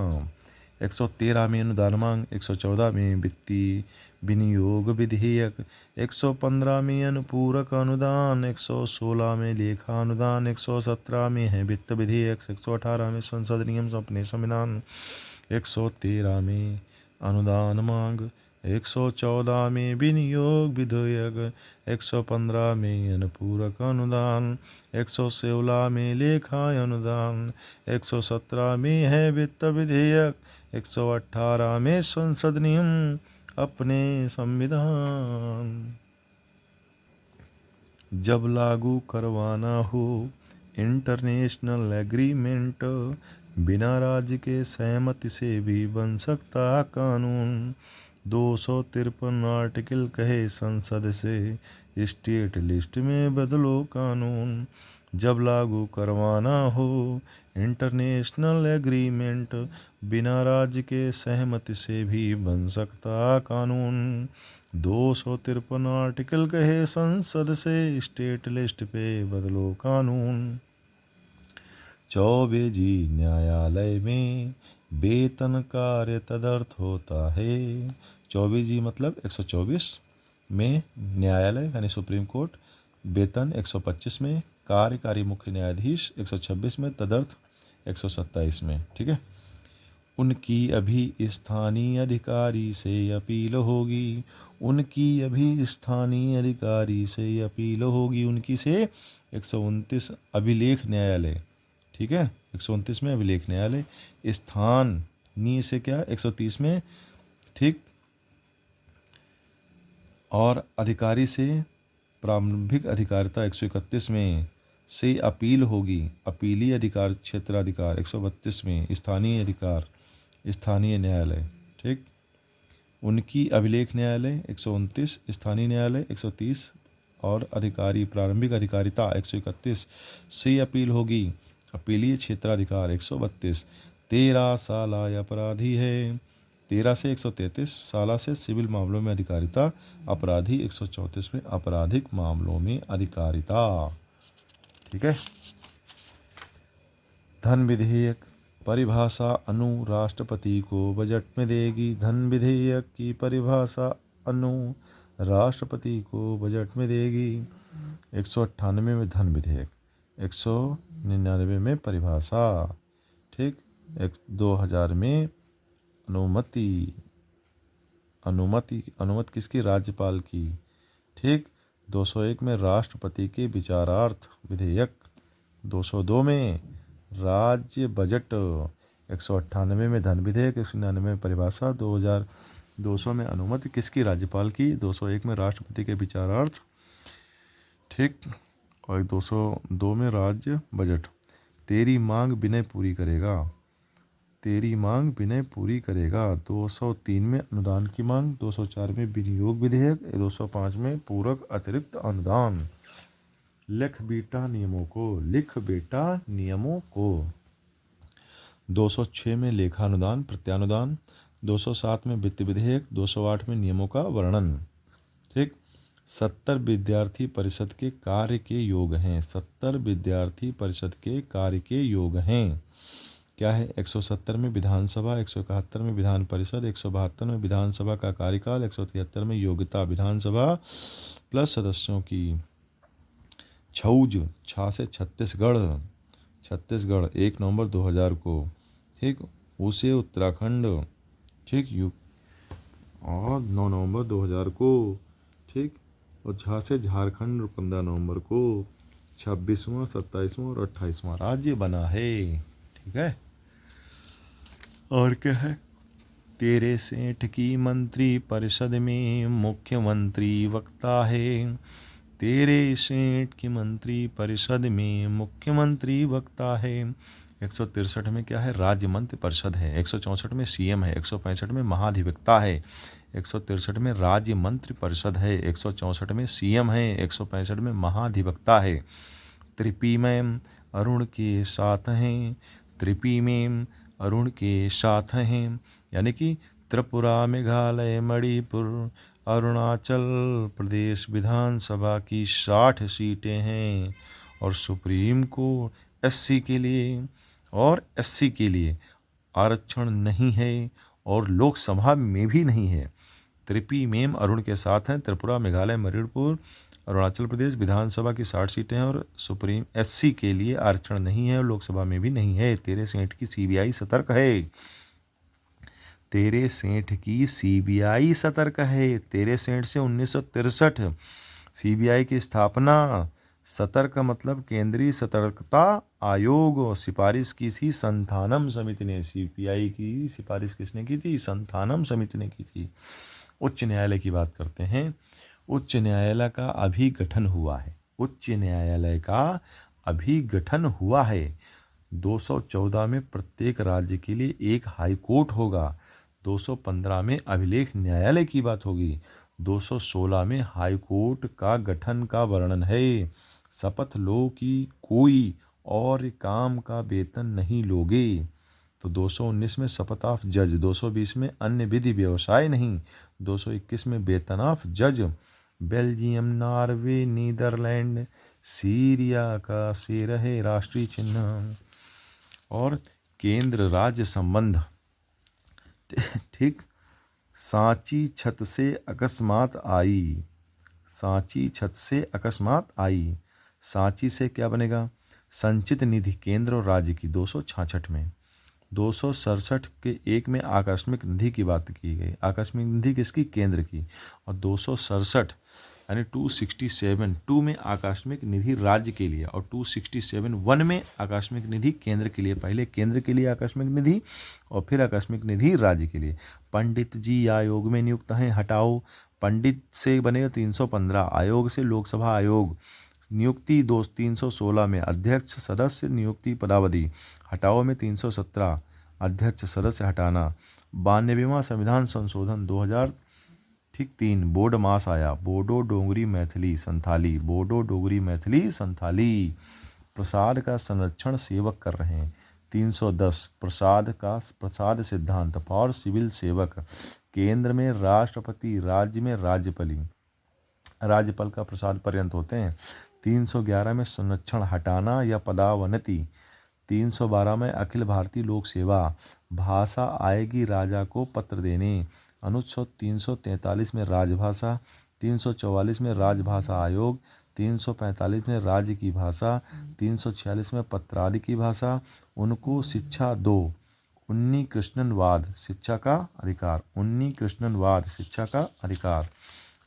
113 में अनुदान मांग, 114 में वित्तीय विनियोग विधेयक, 115 में अनुपूरक अनुदान, 116 में लेखा अनुदान, 117 में है वित्त विधेयक, 118 में संसद नियम अपने संविधान, 113 में अनुदान मांग, 114 में विनियोग विधेयक, 115 में अनुपूरक अनुदान, 116 में लेखा अनुदान, 117 में है वित्त विधेयक, 118 में संसद नियम अपने संविधान। जब लागू करवाना हो इंटरनेशनल एग्रीमेंट, बिना राज्य के सहमति से भी बन सकता कानून। 253 आर्टिकल कहे संसद से स्टेट लिस्ट में बदलो कानून। जब लागू करवाना हो इंटरनेशनल एग्रीमेंट, बिना राज्य के सहमति से भी बन सकता कानून। 253 आर्टिकल कहे संसद से स्टेट लिस्ट पे बदलो कानून। चौबे जी न्यायालय में वेतन कार्य तदर्थ होता है। चौबे जी मतलब 124 में, न्यायालय यानी सुप्रीम कोर्ट, वेतन 125 में, कार्यकारी मुख्य न्यायाधीश 126 में, तदर्थ 127 में। ठीक है, उनकी अभी स्थानीय अधिकारी से अपील होगी, उनकी अभी स्थानीय अधिकारी से अपील होगी, उनकी से 129 अभिलेख न्यायालय। ठीक है, 129 में अभिलेख न्यायालय। स्थानीय से क्या? 130 में। ठीक, और अधिकारी से प्रारंभिक अधिकारिता 131 में से अपील होगी, अपीली अधिकार क्षेत्राधिकार 132 में, स्थानीय अधिकार स्थानीय न्यायालय। ठीक, उनकी अभिलेख न्यायालय 129, स्थानीय न्यायालय 130, और अधिकारी प्रारंभिक अधिकारिता 131 से अपील होगी, अपीलीय क्षेत्राधिकार 132। 13 साला अपराधी है, 13 से 133 साला से सिविल मामलों में अधिकारिता, अपराधी 134 में आपराधिक मामलों में अधिकारिता। ठीक है, धन विधेयक परिभाषा अनु राष्ट्रपति को बजट में देगी। धन विधेयक की परिभाषा अनु राष्ट्रपति को बजट में देगी। 198 में धन विधेयक, 199 में परिभाषा। ठीक, 2000 में अनुमति, अनुमति किसकी? राज्यपाल की। ठीक। 201 में राष्ट्रपति के विचारार्थ विधेयक। 202 में राज्य बजट। 198 में धन विधेयक। 199 में परिभाषा। 200 में अनुमति किसकी? राज्यपाल की। 201 में राष्ट्रपति के विचारार्थ, ठीक। और 202 में राज्य बजट। तेरी मांग विनय पूरी करेगा। तेरी मांग विनय पूरी करेगा। 203 में अनुदान की मांग। 204 में विनियोग विधेयक। 205 में पूरक अतिरिक्त अनुदान। लिख बेटा नियमों को, लिख बेटा नियमों को। 206 में लेखानुदान प्रत्यानुदान। 207 में वित्त विधेयक। 208 में नियमों का वर्णन, ठीक। 70 विद्यार्थी परिषद के कार्य के योग हैं। 70 विद्यार्थी परिषद के कार्य के योग हैं। क्या है? 170 में विधानसभा। 171 में विधान परिषद। 172 में विधानसभा का कार्यकाल। 173 में योग्यता विधानसभा प्लस सदस्यों की। छौज छा से छत्तीसगढ़। छत्तीसगढ़ 1 नवंबर 2000 को, ठीक। उसे उत्तराखंड, ठीक। और 9 नवंबर 2000 को, ठीक। और झा से झारखंड 15 नवंबर को। 26वां 27वां और 28वां राज्य बना है, ठीक है। और क्या है? तेरे सेठ की मंत्री परिषद में मुख्यमंत्री वक्ता है। तेरे सेठ की मंत्री परिषद में मुख्यमंत्री वक्ता है। 163 में क्या है? राज्य मंत्री परिषद है। 164 में सीएम है। 165 में महाधिवक्ता है। 163 में राज्य मंत्री परिषद है। 164 में सीएम है। 165 में महाधिवक्ता है। त्रिपी में अरुण के साथ हैं। त्रिपी में अरुण के साथ हैं, यानी कि त्रिपुरा, मेघालय, मणिपुर, अरुणाचल प्रदेश विधानसभा की 60 सीटें हैं। और सुप्रीम कोर्ट एससी के लिए और एससी के लिए आरक्षण नहीं है और लोकसभा में भी नहीं है। त्रिपी में अरुण के साथ हैं। त्रिपुरा, मेघालय, मणिपुर, अरुणाचल प्रदेश विधानसभा की 60 सीटें हैं और सुप्रीम एससी के लिए आरक्षण नहीं है और लोकसभा में भी नहीं है। तेरे सेठ की सीबीआई सतर्क है। तेरे सेठ की सीबीआई सतर्क है। तेरे सेठ से 1963 सीबीआई की स्थापना। सतर्क मतलब केंद्रीय सतर्कता आयोग। सिफारिश की थी संथानम समिति ने। सीबीआई की सिफारिश किसने की थी? संथानम समिति ने की थी। उच्च न्यायालय की बात करते हैं। उच्च न्यायालय का अभी गठन हुआ है। उच्च न्यायालय का अभी गठन हुआ है। 214 में प्रत्येक राज्य के लिए एक हाई कोर्ट होगा। 215 में अभिलेख न्यायालय की बात होगी। 216 में हाई कोर्ट का गठन का वर्णन है। शपथ लो कि कोई और काम का वेतन नहीं लोगे। तो 219 में शपथ ऑफ जज। 220 में अन्य विधि व्यवसाय नहीं। 221 में वेतन ऑफ जज। बेल्जियम, नॉर्वे, नीदरलैंड, सीरिया का से रहे राष्ट्रीय चिन्ह। और केंद्र राज्य संबंध, ठीक। सांची छत से अकस्मात आई। सांची छत से अकस्मात आई। सांची से क्या बनेगा? संचित निधि केंद्र और राज्य की। 266 में 267 के 1 में आकस्मिक निधि की बात की गई। आकस्मिक निधि किसकी? केंद्र की। और 267 यानी 267 2 में आकस्मिक निधि राज्य के लिए और 267 1 में आकस्मिक निधि केंद्र के लिए। पहले केंद्र के लिए आकस्मिक निधि और फिर आकस्मिक निधि राज्य के लिए। पंडित जी आयोग में नियुक्त हैं, हटाओ। पंडित से बनेगा 315। आयोग से लोकसभा आयोग। नियुक्ति 316 में अध्यक्ष सदस्य नियुक्ति पदावधि। हटाओ में 317 अध्यक्ष सदस्य हटाना। 92वां संविधान संशोधन 2000, ठीक। 3 बोर्ड मास आया। बोडो डोगरी मैथिली संथाली। बोडो डोगरी मैथिली संथाली। प्रसाद का संरक्षण सेवक कर रहे हैं। 310 प्रसाद सिद्धांत फॉर सिविल सेवक। केंद्र में राष्ट्रपति, राज्य में राज्यपाल का प्रसाद पर्यंत होते हैं। 311 में संरक्षण हटाना या पदावनति। 312 में अखिल भारतीय लोक सेवा। भाषा आएगी राजा को पत्र देने। अनुच्छेद 343 में राजभाषा। 344 में राजभाषा आयोग। 345 में राज्य की भाषा। 346 में पत्रादि की भाषा। उनको शिक्षा दो। उन्नी कृष्णनवाद शिक्षा का अधिकार। उन्नी कृष्णनवाद शिक्षा का अधिकार।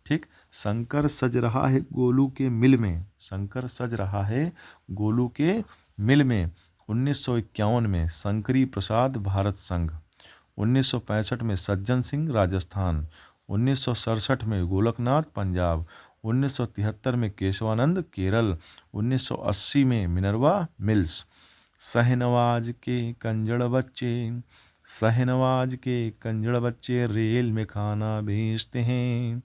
ठीक। शंकर सज रहा है गोलू के मिल में, शंकर सज रहा है गोलू के मिल में। 1951 में शंकरी प्रसाद भारत संघ, 1965 में सज्जन सिंह राजस्थान, 1967 में गोलकनाथ पंजाब, 1973 में केशवानंद केरल, 1980 में मिनरवा मिल्स। शहनवाज के कंजड़ बच्चे, शहनवाज के कंजड़ बच्चे रेल में खाना बेचते हैं।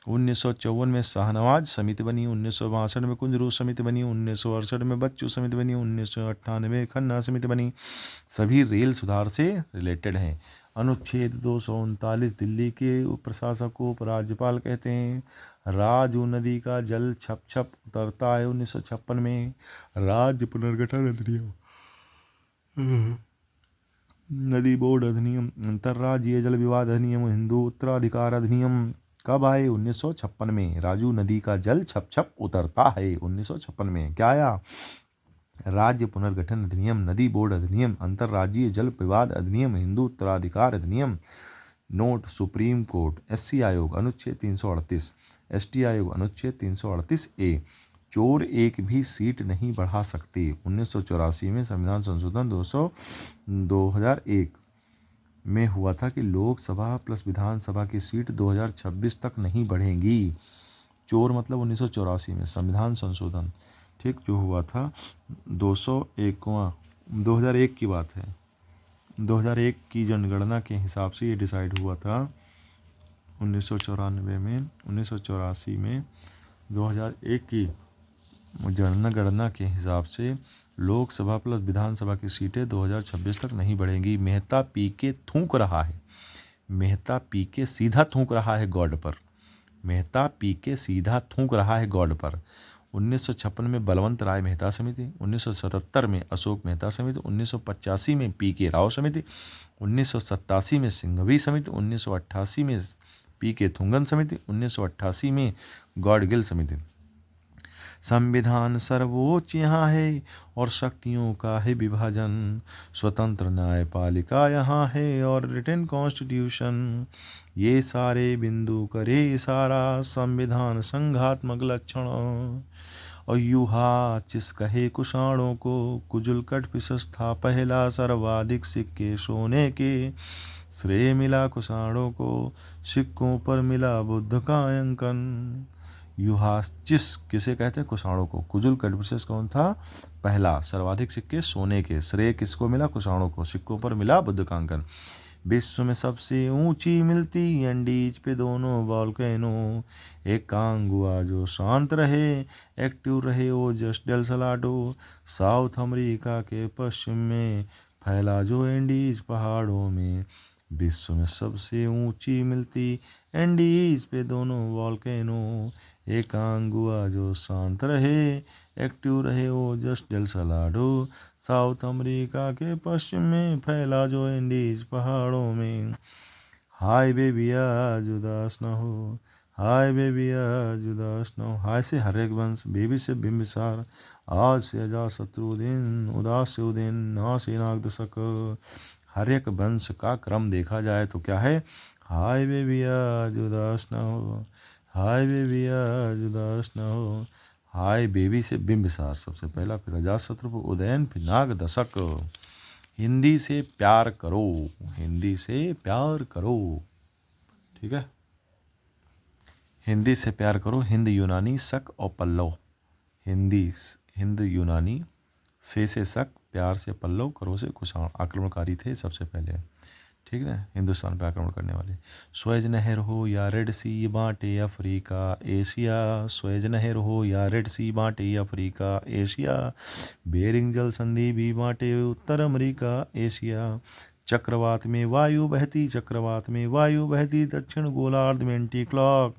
1954 में शाहनवाज समिति बनी, 1962 में कुंजरू समिति बनी, 1968 में बच्चू समिति बनी, 1998 में खन्ना समिति बनी। सभी रेल सुधार से रिलेटेड हैं। अनुच्छेद 239 दिल्ली के उप प्रशासक को उपराज्यपाल कहते हैं। राजू नदी का जल छप छप उतरता है 1956 में। राज्य पुनर्गठन अधिनियम, नदी बोर्ड अधिनियम, अंतर्राज्यीय जल विवाद अधिनियम, हिंदू उत्तराधिकार अधिनियम कब आए? 1956 में। राजू नदी का जल छप छप उतरता है 1956 में। क्या आया? राज्य पुनर्गठन अधिनियम, नदी बोर्ड अधिनियम, अंतर्राज्यीय जल विवाद अधिनियम, हिंदू उत्तराधिकार अधिनियम। नोट: सुप्रीम कोर्ट, एससी आयोग अनुच्छेद 338, एसटी आयोग अनुच्छेद 338 ए, चोर एक भी सीट नहीं बढ़ा सकते। 1984 में संविधान संशोधन 2001 में हुआ था कि लोकसभा प्लस विधानसभा की सीट 2026 तक नहीं बढ़ेंगी। चोर मतलब 1984 में संविधान संशोधन, ठीक, जो हुआ था 2001 की बात है। 2001 की जनगणना के हिसाब से ये डिसाइड हुआ था 1994 में। 1984 में 2001 की जनगणना के हिसाब से लोकसभा प्लस विधानसभा की सीटें 2026 तक नहीं बढ़ेंगी। मेहता पी के थूक रहा है, मेहता पी के सीधा थूक रहा है गॉड पर, मेहता पी के सीधा थूक रहा है गॉड पर। 1956 में बलवंत राय मेहता समिति, 1977 में अशोक मेहता समिति, 1985 में पी के राव समिति, 1987 में सिंघवी समिति, 1988 में पी के थुंगन समिति, 1988 में गॉडगिल समिति। संविधान सर्वोच्च यहाँ है और शक्तियों का है विभाजन। स्वतंत्र न्यायपालिका यहाँ है और रिटन कॉन्स्टिट्यूशन। ये सारे बिंदु करे सारा संविधान संघात्मक लक्षण। और यूहा चिस कहे कुषाणों को, कुजुल कट पिसस था पहला सर्वाधिक सिक्के सोने के। श्रेय मिला कुषाणों को, सिक्कों पर मिला बुद्ध का अंकन। युहाचिस किसे कहते हैं? कुषाणों को। कुजुल कट कौन था? पहला। सर्वाधिक सिक्के सोने के। श्रेय किसको मिला? कुषाणों को। सिक्कों पर मिला बुद्ध का अंकन। विश्व में सबसे ऊंची मिलती एंडीज पे दोनों वॉल्केनो। एक कांगुआ जो शांत रहे, एक्टिव रहे वो just del Salado. South America के पश्चिम में फैला जो एंडीज पहाड़ों में। विश्व में सबसे ऊंची मिलती एंडीज पे दोनों वॉल्केनो। एक कांगुआ जो शांत रहे, एक्टिव रहे वो just del Salado. South America के पश्चिम में फैला जो एंडीज पहाड़ों में। हाय बेबिया उदास न हो, हाय बेबिया उदास न हो। हाय से हर्यवंश, बेबी से बिंबिसार, आज से अजातशत्रु, उदास से उदयन, ना से नागदशक। हर्यक वंश का क्रम देखा जाए तो क्या है? हाय बेबिया उदास न हो, हाय बेबिया उदास न हो। हाय बेबी से बिंबिसार सबसे पहला, फिर अजातशत्रु, उदयन, फिर नाग दशक। हिंदी से प्यार करो, हिंदी से प्यार करो, ठीक है। हिंदी से प्यार करो। हिंद यूनानी शक और पल्लव। हिंद यूनानी से शक, प्यार से पल्लव, करो से कुषाण आक्रमणकारी थे सबसे पहले, ठीक है, हिंदुस्तान पर आक्रमण करने वाले। स्वेज नहर हो या रेड सी बांटे अफ्रीका एशिया। स्वेज नहर हो या रेड सी बांटे अफ्रीका एशिया। बेरिंग जल संधि भी बांटे उत्तर अमेरिका एशिया। चक्रवात में वायु बहती, चक्रवात में वायु बहती दक्षिण गोलार्ध में एंटी क्लॉक,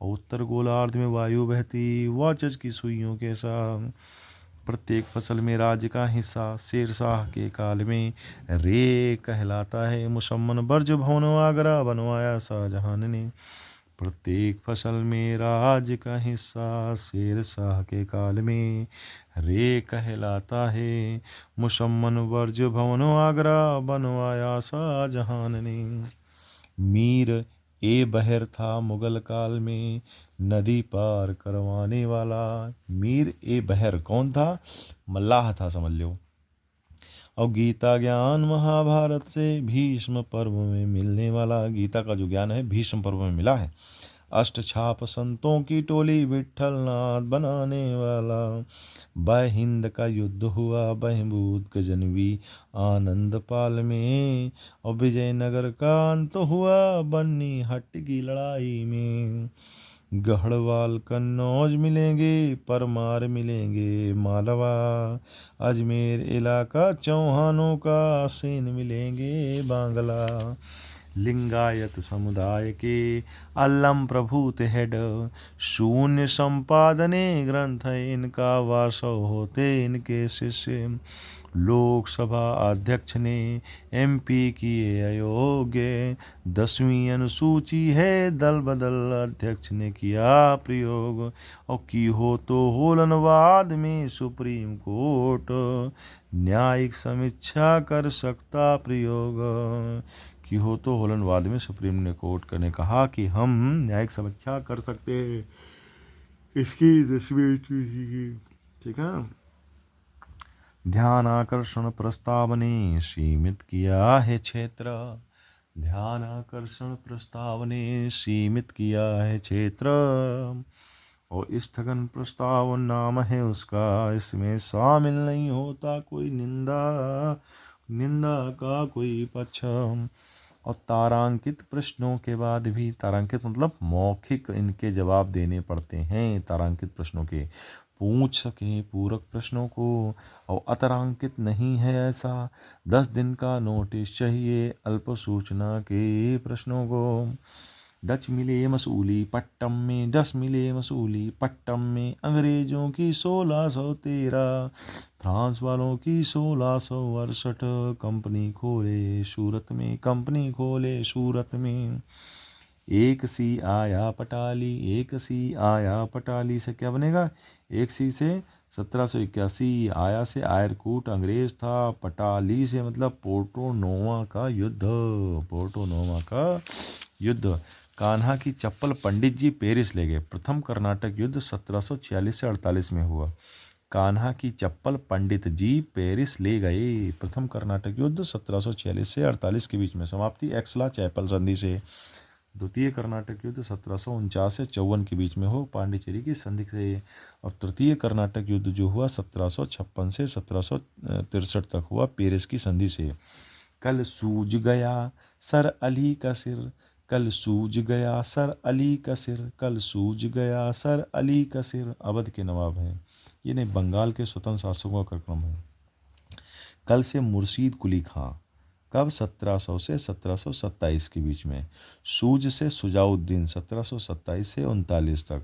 और उत्तर गोलार्ध में वायु बहती वॉचज की सुइयों के साथ। प्रत्येक फसल में राज्य का हिस्सा शेरशाह के काल में रे कहलाता है। मुसम्मन बर्ज भवन आगरा बनवाया शाहजहां ने। प्रत्येक फसल में राज्य का हिस्सा शेरशाह के काल में रे कहलाता है। मुसम्मन बर्ज भवन आगरा बनवाया शाहजहां ने। मीर ए बहर था मुगल काल में, नदी पार करवाने वाला। मीर ए बहर कौन था? मल्लाह था, समझ लो। और गीता ज्ञान महाभारत से भीष्म पर्व में मिलने वाला। गीता का जो ज्ञान है भीष्म पर्व में मिला है। अष्टछाप संतों की टोली विठल नाथ बनाने वाला। बह हिंद का युद्ध हुआ बहबूद गजनवी आनंद पाल में। और विजयनगर का अंत हुआ बन्नी हट्ट की लड़ाई में। गढ़वाल कन्नौज मिलेंगे, परमार मिलेंगे मालवा। अजमेर इलाका चौहानों का, सेन मिलेंगे बांग्ला। लिंगायत समुदाय के अल्लम प्रभूत हेड। शून्य संपादने ग्रंथ इनका, वासव होते इनके शिष्य। लोकसभा अध्यक्ष ने एमपी किए अयोग्य। 10वीं अनुसूची है दल बदल, अध्यक्ष ने किया प्रयोग। और की हो तो होलनवाद में सुप्रीम कोर्ट, न्यायिक समीक्षा कर सकता प्रयोग। कि हो तो होलनवाद में सुप्रीम कोर्ट ने कहा कि हम न्यायिक समीक्षा कर सकते हैं इसकी 10वीं की। ठीक है। ध्यान आकर्षण प्रस्ताव ने सीमित किया है क्षेत्र। ध्यान आकर्षण प्रस्ताव ने सीमित किया है क्षेत्र। और स्थगन प्रस्ताव नाम है उसका, इसमें शामिल नहीं होता कोई निंदा, निंदा का कोई पक्ष। और तारांकित प्रश्नों के बाद भी, तारांकित मतलब मौखिक इनके जवाब देने पड़ते हैं तारांकित प्रश्नों के, पूछ सकें पूरक प्रश्नों को। और अतारांकित नहीं है ऐसा। 10 दिन का नोटिस चाहिए अल्प सूचना के प्रश्नों को। डच मिले मसूली पट्टम में, डच मिले मसूली पट्टम में। अंग्रेजों की 1613, फ्रांस वालों की 1668। कंपनी खोले सूरत में, कंपनी खोले सूरत में। एक सी आया पटाली, एक सी आया पटाली से क्या बनेगा? एक सी से 1781, आया से आयरकूट अंग्रेज था, पटाली से मतलब पोर्टो नोवा का युद्ध, पोर्टो नोवा का युद्ध। कान्हा की चप्पल पंडित जी पेरिस ले गए। प्रथम कर्नाटक युद्ध 1746 से 48 में हुआ। कान्हा की चप्पल पंडित जी पेरिस ले गए। प्रथम कर्नाटक युद्ध 1746 से 48 के बीच में। समाप्ति एक्सला चैपल संधि से। द्वितीय कर्नाटक युद्ध 1749 से 54 के बीच में हो, पांडिचेरी की संधि से। और तृतीय कर्नाटक युद्ध जो हुआ 1756 से 1763 तक हुआ, पेरिस की संधि से। कल सूझ गया सर अली का सिर, कल सूझ गया सर अली का सिर, कल सूझ गया सर अली का सिर। अवध के नवाब हैं ये, नहीं बंगाल के स्वतंत्र शासकों का क्रम है। कल से मुर्शीद कुली खां, कब? 1700 से 1727 के बीच में। सूज से सुजाउद्दीन 1727 से 39 तक।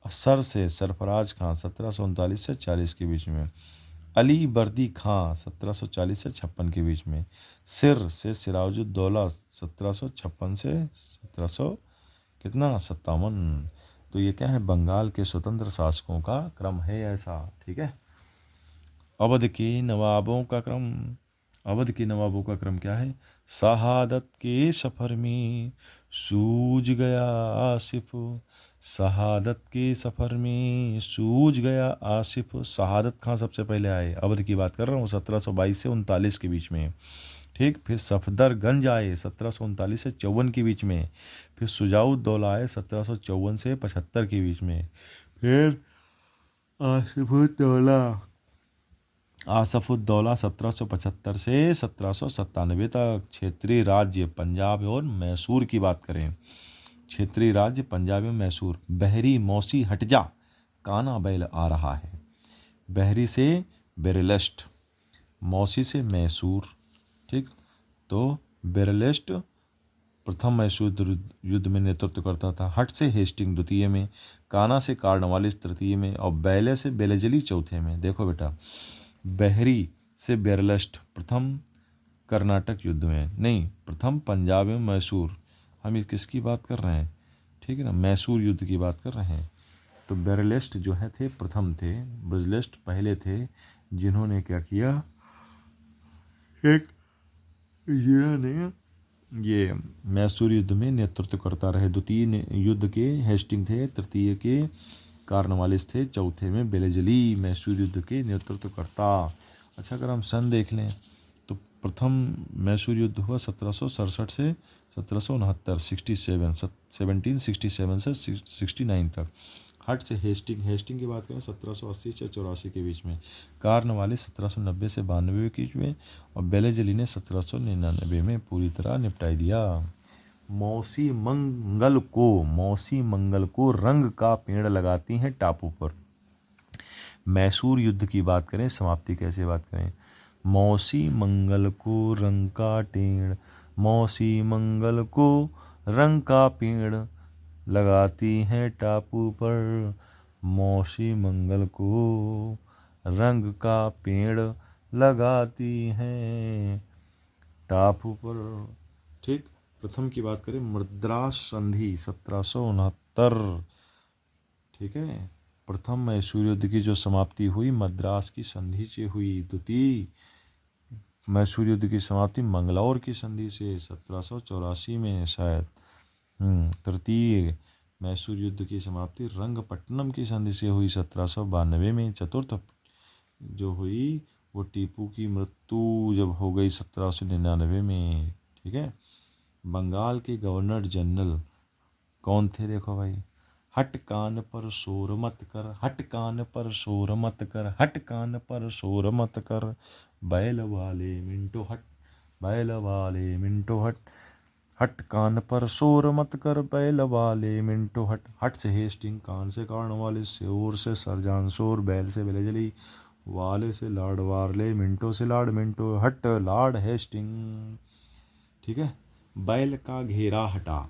सर से सरफराज खां 1739 से 40 के बीच में। अली बर्दी खां 1740 से 56 के बीच में। सिर से सिराजुद्दौला 1756 से 1700 कितना 57। तो ये क्या है? बंगाल के स्वतंत्र शासकों का क्रम है ऐसा। ठीक है। अवध के नवाबों का क्रम, अवध के नवाबों का क्रम क्या है? शहादत के सफ़र में सूझ गया आसिफ, शहादत के सफ़र में सूझ गया आसिफ। शहादत खां सबसे पहले आए, अवध की बात कर रहा हूँ, 1722 से 39 के बीच में। ठीक। फिर सफदरगंज आए 1739 से 54 के बीच में। फिर सुजाउद्दौला आए 1754 से 75 के बीच में। फिर आसफुद्दौला 1775 से 1797 तक। क्षेत्रीय राज्य पंजाब और मैसूर की बात करें, क्षेत्रीय राज्य पंजाब एवं मैसूर। बहरी मौसी हट जा, काना बैल आ रहा है। बहरी से बेरलेस्ट, मौसी से मैसूर। ठीक। तो बेरलेस्ट प्रथम मैसूर युद्ध में नेतृत्व करता था। हट से हेस्टिंग द्वितीय में, काना से कार्नवालिस तृतीय में, और बैले से बेलेजली चौथे में। देखो बेटा, बहरी से बेरलेस्ट प्रथम कर्नाटक युद्ध में, नहीं प्रथम पंजाब में मैसूर। हम ये किसकी बात कर रहे हैं? ठीक है ना, मैसूर युद्ध की बात कर रहे हैं। तो बेरलेस्ट जो है थे प्रथम थे, ब्रजलेस्ट पहले थे, जिन्होंने क्या किया, एक जिन्होंने ये मैसूर युद्ध में नेतृत्व करता रहे। द्वितीय युद्ध के हेस्टिंग थे, तृतीय के कॉर्नवालिस थे, चौथे में वेलेज़ली मैसूर युद्ध के नेतृत्व करता। अच्छा, अगर हम सन देख लें तो प्रथम मैसूर युद्ध हुआ 1767 से 1769, 1767 से 69 तक। हट से हेस्टिंग की बात करें 1780 से 84 के बीच में, कॉर्नवालिस 1790 से 92 के बीच में, और वेलेज़ली ने 1799 में पूरी तरह निपटाई दिया। मौसी मंगल को रंग का पेड़ लगाती हैं टापू पर। मैसूर युद्ध की बात करें, समाप्ति कैसे बात करें, मौसी मंगल को रंग का पेड़, मौसी मंगल को रंग का पेड़ लगाती हैं टापू पर, मौसी मंगल को रंग का पेड़ लगाती हैं टापू पर। ठीक। प्रथम की बात करें, मद्रास संधि 1769। ठीक है, प्रथम मैसूर युद्ध की जो समाप्ति हुई मद्रास की संधि से हुई। द्वितीय मैसूर युद्ध की समाप्ति मंगलौर की संधि से 1784 में शायद। तृतीय मैसूर युद्ध की समाप्ति रंगपट्टनम की संधि से हुई 1792 में। चतुर्थ जो हुई वो टीपू की मृत्यु जब हो गई 1799 में। ठीक है। बंगाल के गवर्नर जनरल कौन थे, देखो भाई, हट कान पर शोर मत कर, हट कान पर शोर मत कर, हट कान पर शोर मत कर, बैल वाले मिंटो हट, बैल वाले मिंटो हट, हट कान पर शोर मत कर, बैल वाले मिंटो हट। हट से हेस्टिंग, कान से कॉर्नवालिस, शोर से सरजान शोर, बैल से वेलेज़ली, वाले से लॉर्ड वारले, मिंटो से लॉर्ड मिंटो, हट लॉर्ड हेस्टिंग। ठीक है। बैल का घेरा हटा,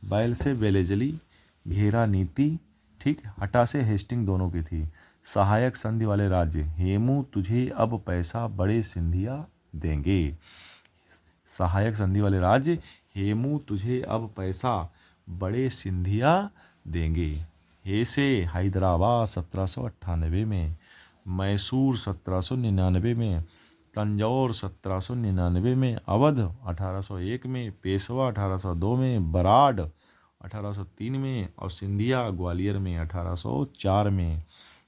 बैल से वेलेज़ली, घेरा नीति। ठीक। हटा से हेस्टिंग दोनों की थी। सहायक संधि वाले राज्य, हेमू तुझे अब पैसा बड़े सिंधिया देंगे। सहायक संधि वाले राज्य, हेमू तुझे अब पैसा बड़े सिंधिया देंगे। हे से हैदराबाद 1798 में, मैसूर 1799 में, तंजौर 1799 में, अवध 1801 में, पेशवा 1802 में, बराड 1803 में, और सिंधिया ग्वालियर में 1804 में।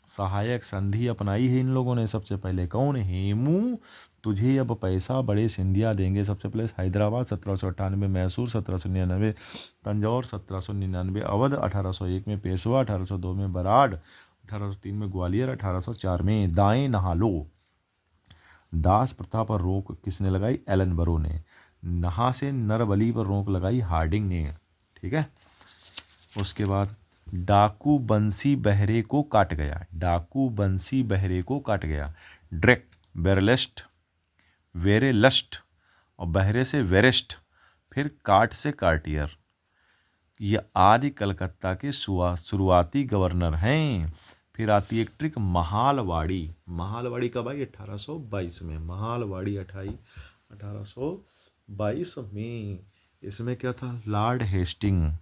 सहायक संधि अपनाई है इन लोगों ने सबसे पहले। कौन? हेमू तुझे अब पैसा बड़े सिंधिया देंगे सबसे पहले हैदराबाद 1798, मैसूर 1799, तंजौर 1799, अवध 1801 में, पेशवा 1802 में, बराड 1803 में, ग्वालियर 1804 में। दाएं नहा लो, दास प्रथा पर रोक किसने लगाई? एलन बरो ने। नहा से नरबली पर रोक लगाई हार्डिंग ने। ठीक है। उसके बाद डाकू बंसी बहरे को काट गया, डाकू बंसी बहरे को काट गया। ड्रेक, बेरलेस्ट, वेरेलस्ट, और बहरे से वेरेस्ट, फिर काट से कार्टियर। ये आदि कलकत्ता के शुरुआती गवर्नर हैं। फिर आती एक ट्रिक, महालवाड़ी। महालवाड़ी कब आई? 1822 में। महालवाड़ी 1822 में। इसमें क्या था? Lord Hastings.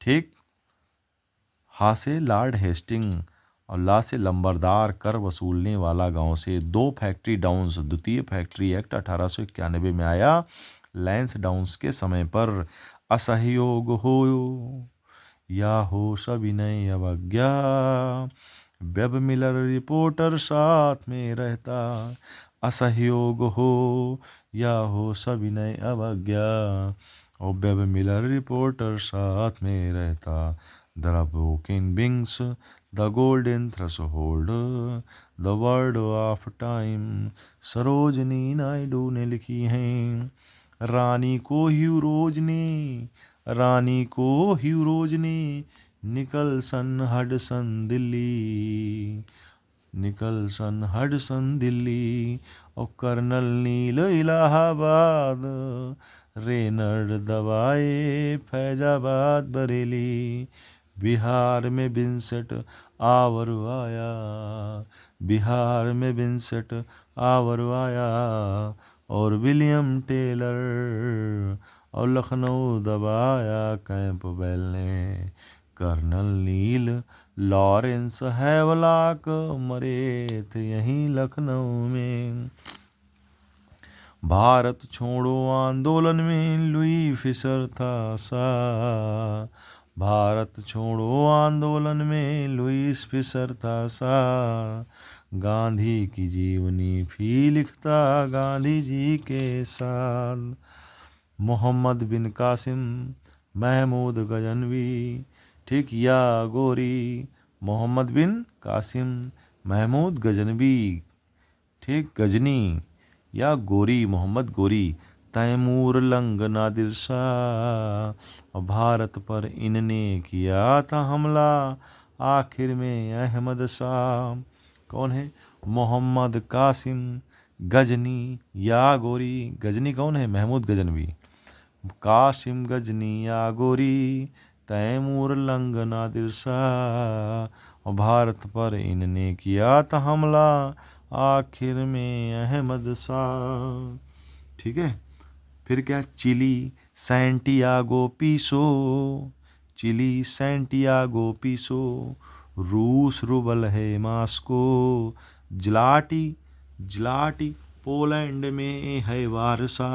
ठीक। हा से लॉर्ड हेस्टिंग और ला से लंबरदार, कर वसूलने वाला गांव से। 2 फैक्ट्री डाउन्स, द्वितीय फैक्ट्री एक्ट 1891 में आया। लैंस डाउन्स के समय पर असहयोग हो या हो सविनय अवज्ञा, वेब मिलर रिपोर्टर साथ में रहता। असहयोग हो या हो सविनय अवज्ञा, और वेब मिलर रिपोर्टर साथ में रहता। The broken wings, the golden threshold, the word of time, Sarojini Naidu ने लिखी हैं। रानी को ह्यूरोज ने, रानी को ह्यूरोज ने, Nicholson Hodson Delhi, Nicholson Hodson Delhi, और कर्नल नील इलाहाबाद, रेनर्ड दबाए फैजाबाद बरेली। बिहार में बिनसेट आवर आया, बिहार में बिनसेट आवर आया, और विलियम टेलर, और लखनऊ दबाया कैंपबेल ने। कर्नल नील लॉरेंस हैवलॉक मरे थे यहीं लखनऊ में। भारत छोड़ो आंदोलन में लुई फिसर था सा, भारत छोड़ो आंदोलन में लुईस फिसर था सा, गांधी की जीवनी भी लिखता गांधी जी के साथ। मोहम्मद बिन कासिम महमूद गजनवी, ठीक, या गोरी, मोहम्मद बिन कासिम महमूद गजनवी, ठीक, गजनी या गोरी, मोहम्मद गोरी, तैमूर लंग नादिर शाह, भारत पर इनने किया था हमला आखिर में अहमद शाह। कौन है? मोहम्मद कासिम गजनी या गोरी, गजनी कौन है? महमूद गजनवी, कासिम गजनी या गोरी, तैमूर लंग नादिर शाह, भारत पर इनने किया था हमला आखिर में अहमद शाह। ठीक है, फिर क्या? चिली सैंटियागो पीसो, चिली सैंटियागो पीसो, रूस रूबल है मास्को, जलाटी, जलाटी पोलैंड में है वारसा,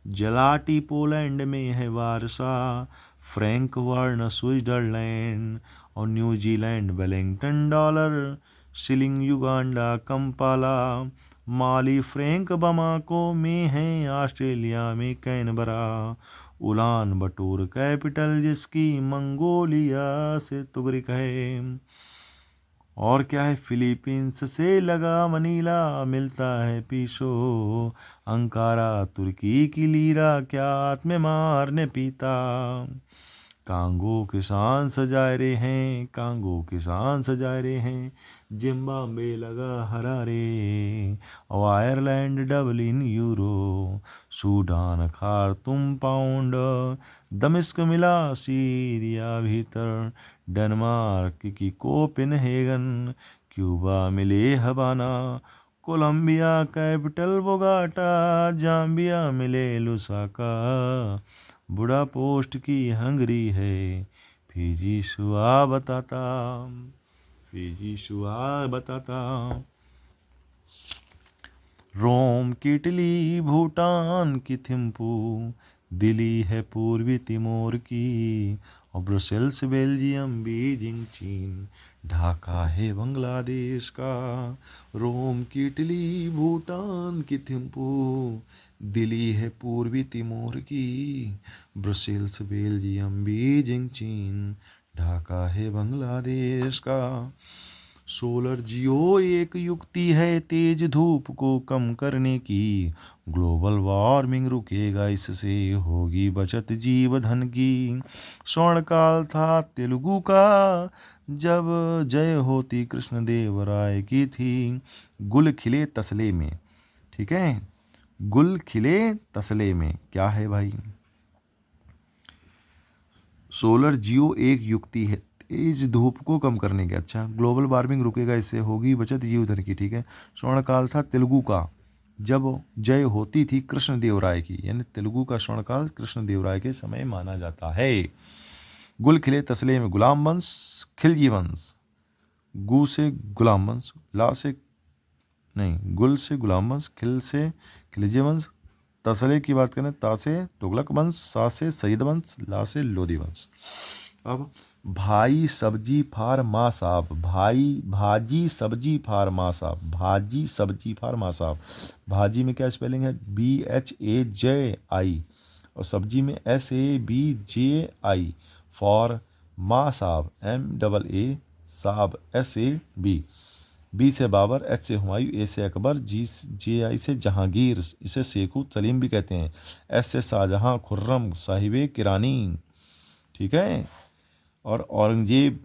जलाटी पोलैंड में है वारसा, फ्रैंकफर्ट स्विट्जरलैंड और New Zealand Wellington dollar, shilling Uganda Kampala, Mali franc Bamako में है, ऑस्ट्रेलिया में कैनबरा, उलान बटोर कैपिटल जिसकी मंगोलिया से तुगरिक है। और क्या है? फिलीपींस से लगा मनीला मिलता है पीसो, अंकारा तुर्की की लीरा क्या आत्म मारने पीता, कांगो किसान सजाए रहे हैं, कांगो किसान सजाए रहे हैं, जिम्बाब्वे लगा हरारे, और Ireland Dublin euro, Sudan Khartoum pound, दमिश्क मिला सीरिया भीतर, डेनमार्क की कोपेनहेगन, क्यूबा मिले हवाना, कोलंबिया कैपिटल बोगाटा, जाम्बिया मिले लुसाका, बुड़ा पोस्ट की हंगरी है, फिजी शुआ बताता, फिजी शुआ बताता, रोम की इटली भूटान की थिम्पू, दिल्ली है पूर्वी तिमोर की, और ब्रसेल्स बेल्जियम बीजिंग चीन, ढाका है बांग्लादेश का, रोम की इटली भूटान की थिम्पू, दिल्ली है पूर्वी तिमोर की, ब्रसेल्स बेल्जियम बीजिंग चीन, ढाका है बांग्लादेश का। सोलर जियो एक युक्ति है तेज धूप को कम करने की, ग्लोबल वार्मिंग रुकेगा इससे होगी बचत जीव धन की, स्वर्णकाल था तेलुगु का जब जय होती कृष्णदेव राय की थी, गुल खिले तसले में, ठीक है, गुल खिले तसले में क्या है भाई? सोलर जियो एक युक्ति है तेज धूप को कम करने की, अच्छा, ग्लोबल वार्मिंग रुकेगा इससे होगी बचत जीव धन की, ठीक है, स्वर्णकाल था तेलुगु का जब जय होती थी कृष्णदेव राय की, यानी तेलुगु का स्वर्णकाल कृष्णदेव राय के समय माना जाता है। गुल खिले तसले में गुलाम वंश खिलजी वंश, गु से गुलाम वंश, ला से नहीं, गुल से गुलाम वंश, खिल से खिलजी वंश, तसले की बात करें ता से तुगलक वंश, सा से सईद वंश, ला से लोधी वंश। अब भाई सब्जी फार माँ साहब, भाई भाजी सब्जी फार माँ साहब, भाजी सब्जी फार माँ साहब, भाजी में क्या स्पेलिंग है? BHAJI, और सब्जी में SABJI, फॉर माँ साहब MAA साहब SAB, बी से बाबर, एच से हुमायूं, ए से अकबर, JI से जहांगीर, इसे शेखू सलीम भी कहते हैं, एस से शाहजहां खुर्रम साहिबे किरानी, ठीक है, और औरंगजेब,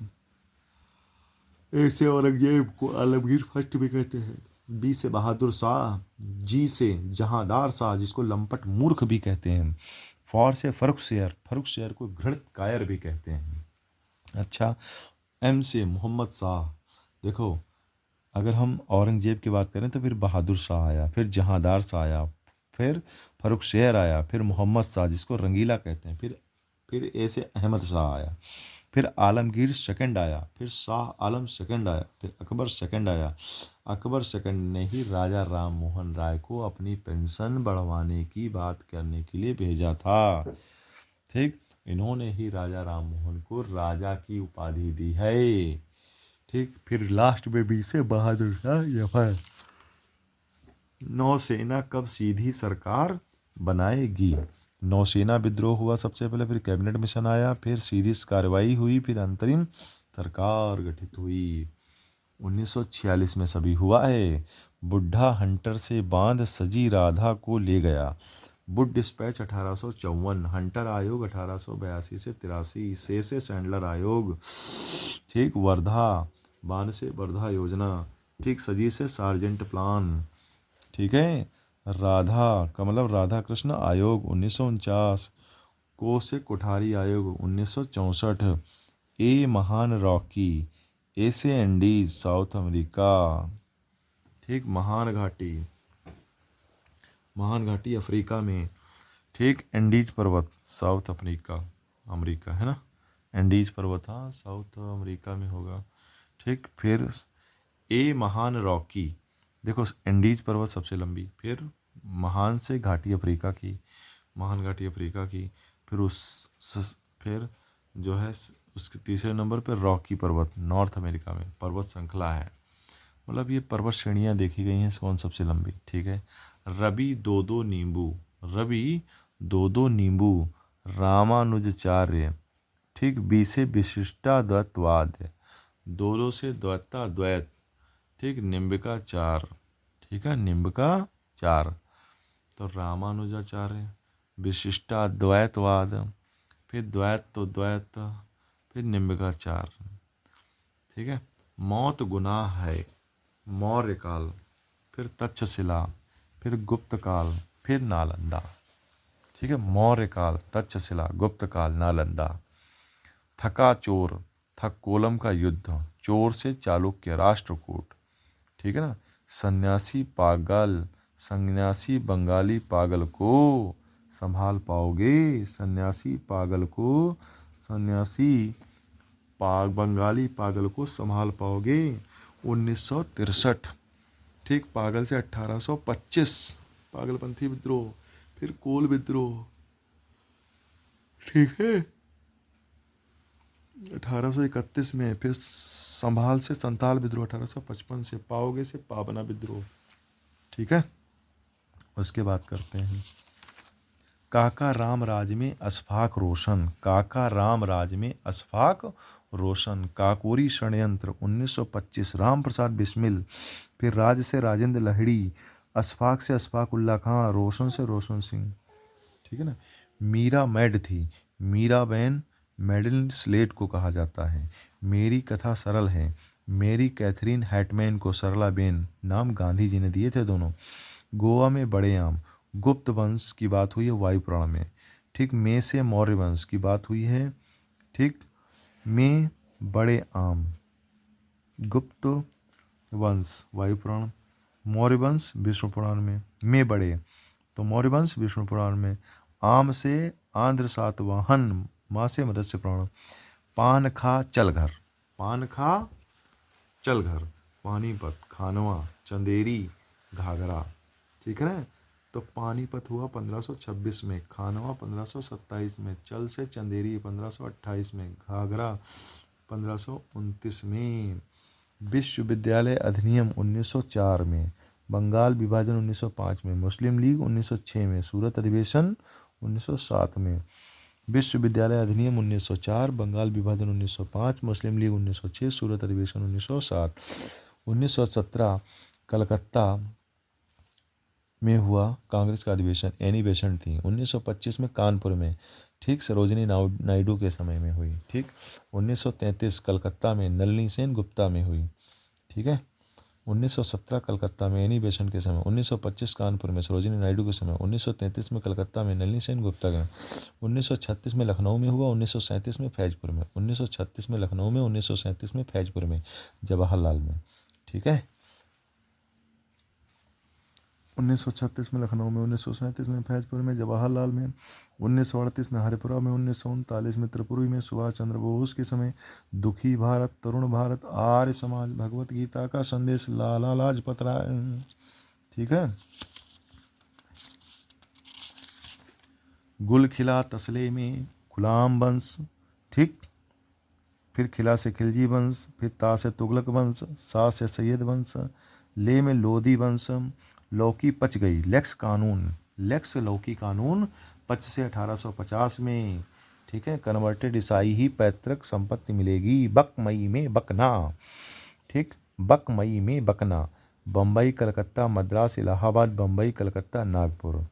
ए से औरंगजेब को आलमगीर फर्स्ट भी कहते हैं, बी से बहादुर शाह, जी से जहांदार शाह जिसको लंपट मूर्ख भी कहते हैं, फॉर से फर्रुखसियर, फर्रुखसियर को घृणित कायर भी कहते हैं, अच्छा, एम से मोहम्मद शाह, देखो अगर हम औरंगजेब की बात करें तो फिर बहादुर शाह आया, फिर जहांदार शाह आया, फिर फर्रुखसियर आया, फिर मोहम्मद शाह जिसको रंगीला कहते हैं, फिर ए से अहमद शाह आया, फिर आलमगीर सेकंड आया, फिर शाह आलम सेकंड आया, फिर अकबर सेकंड आया। अकबर सेकंड ने ही राजा राम मोहन राय को अपनी पेंशन बढ़वाने की बात करने के लिए भेजा था। ठीक, इन्होंने ही राजा राम मोहन को राजा की उपाधि दी है। ठीक, फिर लास्ट में बीसे बहादुर शाह जफर। नौसेना कब सीधी सरकार बनाएगी? नौसेना विद्रोह हुआ सबसे पहले, फिर कैबिनेट मिशन आया, फिर सीधी कार्रवाई हुई, फिर अंतरिम सरकार गठित हुई। 1946 में सभी हुआ है। बुढ़ा हंटर से बांध सजी राधा को ले गया। बुड डिस्पैच 1854, हंटर आयोग 1882 से 83, से सैंडलर आयोग। ठीक, वर्धा बांध से वर्धा योजना। ठीक, सजी से सार्जेंट प्लान। ठीक है, राधा का मतलब राधा कृष्ण आयोग 1949, को से कोठारी आयोग 1964, ए महान रॉकी, ए से एंडीज साउथ अमेरिका। ठीक, महान घाटी अफ्रीका में। ठीक, एंडीज पर्वत साउथ अफ्रीका, अमेरिका है ना, एंडीज पर्वत हाँ साउथ अमेरिका में होगा। ठीक, फिर ए महान रॉकी, देखो एंडीज पर्वत सबसे लंबी, फिर महान से घाटी अफ्रीका की, महान घाटी अफ्रीका की, फिर फिर जो है उसके तीसरे नंबर पर रॉकी पर्वत नॉर्थ अमेरिका में पर्वत श्रृंखला है। मतलब ये पर्वत श्रेणियाँ देखी गई हैं, कौन सबसे लंबी। ठीक है, रवि दो दो नींबू रामानुजाचार्य। ठीक, बी से विशिष्टाद्वैतवाद, दो से द्वैता द्वैत। ठीक, निम्बिका चार। ठीक है, निम्बिका चार, तो रामानुजाचार्य, विशिष्टाद्वैतवाद, फिर द्वैत तो द्वैत, फिर निम्बिका चार। ठीक है, मौत गुनाह है, मौर्य काल, फिर तक्षशिला, फिर गुप्त काल, फिर नालंदा। ठीक है, मौर्य काल, तक्षशिला, गुप्त काल, नालंदा। थका चोर, थक कोलम का युद्ध, चोर से चालुक्य राष्ट्रकूट। ठीक है ना, सन्यासी बंगाली पागल को संभाल पाओगे, बंगाली पागल को संभाल पाओगे। 1963। ठीक, पागल से 1825, पागलपंथी विद्रोह, फिर कोल विद्रोह। ठीक है, 1831 में, फिर संभाल से संताल विद्रोह 1855 से, पाओगे से पाबना विद्रोह। ठीक है, उसके बाद करते हैं काका राम राज में अशफाक रोशन, काकोरी षड्यंत्र 1925, राम प्रसाद बिस्मिल, फिर राज से राजेंद्र लहड़ी, अशफाक से अशफाक उल्ला खां, रोशन से रोशन सिंह। ठीक है ना, मीरा मैड थी, मीराबेन मेडलिन स्लेट को कहा जाता है। मेरी कथा सरल है, मेरी कैथरीन हैटमैन को सरला बेन नाम गांधी जी ने दिए थे दोनों। गोवा में बड़े आम, गुप्त वंश की बात हुई है वायु पुराण में। ठीक, में से मौर्य वंश की बात हुई है। ठीक, में बड़े आम, गुप्त वंश वायु पुराण, मौर्य वंश विष्णु पुराण में बड़े, तो मौर्य वंश विष्णु पुराण में। आम से आंध्र सातवाहन, माँ से मत्स्य पुराण। पान खा चल घर, पानीपत, खानवा, चंदेरी, घाघरा। ठीक है ना, तो पानीपत हुआ 1526 में, खानवा 1527 में, चल से चंदेरी 1528 में, घाघरा 1529 में। विश्वविद्यालय अधिनियम 1904 में, बंगाल विभाजन 1905 में, मुस्लिम लीग 1906 में, सूरत अधिवेशन 1907 में। विश्वविद्यालय अधिनियम 1904, बंगाल विभाजन 1905, मुस्लिम लीग 1906, सूरत अधिवेशन 1907। 1917 कलकत्ता में हुआ कांग्रेस का अधिवेशन, एनी बेसेंट थी। 1925 में कानपुर में। ठीक, सरोजिनी नायडू के समय में हुई। ठीक, 1933 कलकत्ता में नलिनी सेन गुप्ता में हुई। ठीक है, 1917 कलकत्ता में एनी बेसेंट के समय, 1925 कानपुर में सरोजिनी नायडू के समय, 1933 में कलकत्ता में नलिनी सेन गुप्ता के, 1936 में लखनऊ में हुआ, 1937 में फैजपुर में, 1936 में लखनऊ में, 1937 में फैजपुर में, जवाहरलाल में। ठीक है, 1936 में लखनऊ में, 1937 में फैजपुर में, जवाहरलाल में, 1938 में हरिपुरा में, 1939 में त्रिपुरी में, सुभाष चंद्र बोस के समय दुखी भारत, तरुण भारत, आर्य समाज, भगवत गीता का संदेश, लाला लाजपत राय। ठीक है। गुल खिला तसले में गुलाम वंश, ठीक, फिर खिला से खिलजी वंश, फिर ता से तुगलक वंश, सा से सैयद वंश, ले में लोधी वंश, लौकी पच गई, लेक्स कानून, लेक्स लौकी कानून पच से 1850 में। ठीक है। कन्वर्टेड ईसाई ही पैतृक संपत्ति मिलेगी, बकमई में बकना, ठीक, बकमई में बकना, बम्बई कलकत्ता मद्रास इलाहाबाद, बम्बई कलकत्ता नागपुर,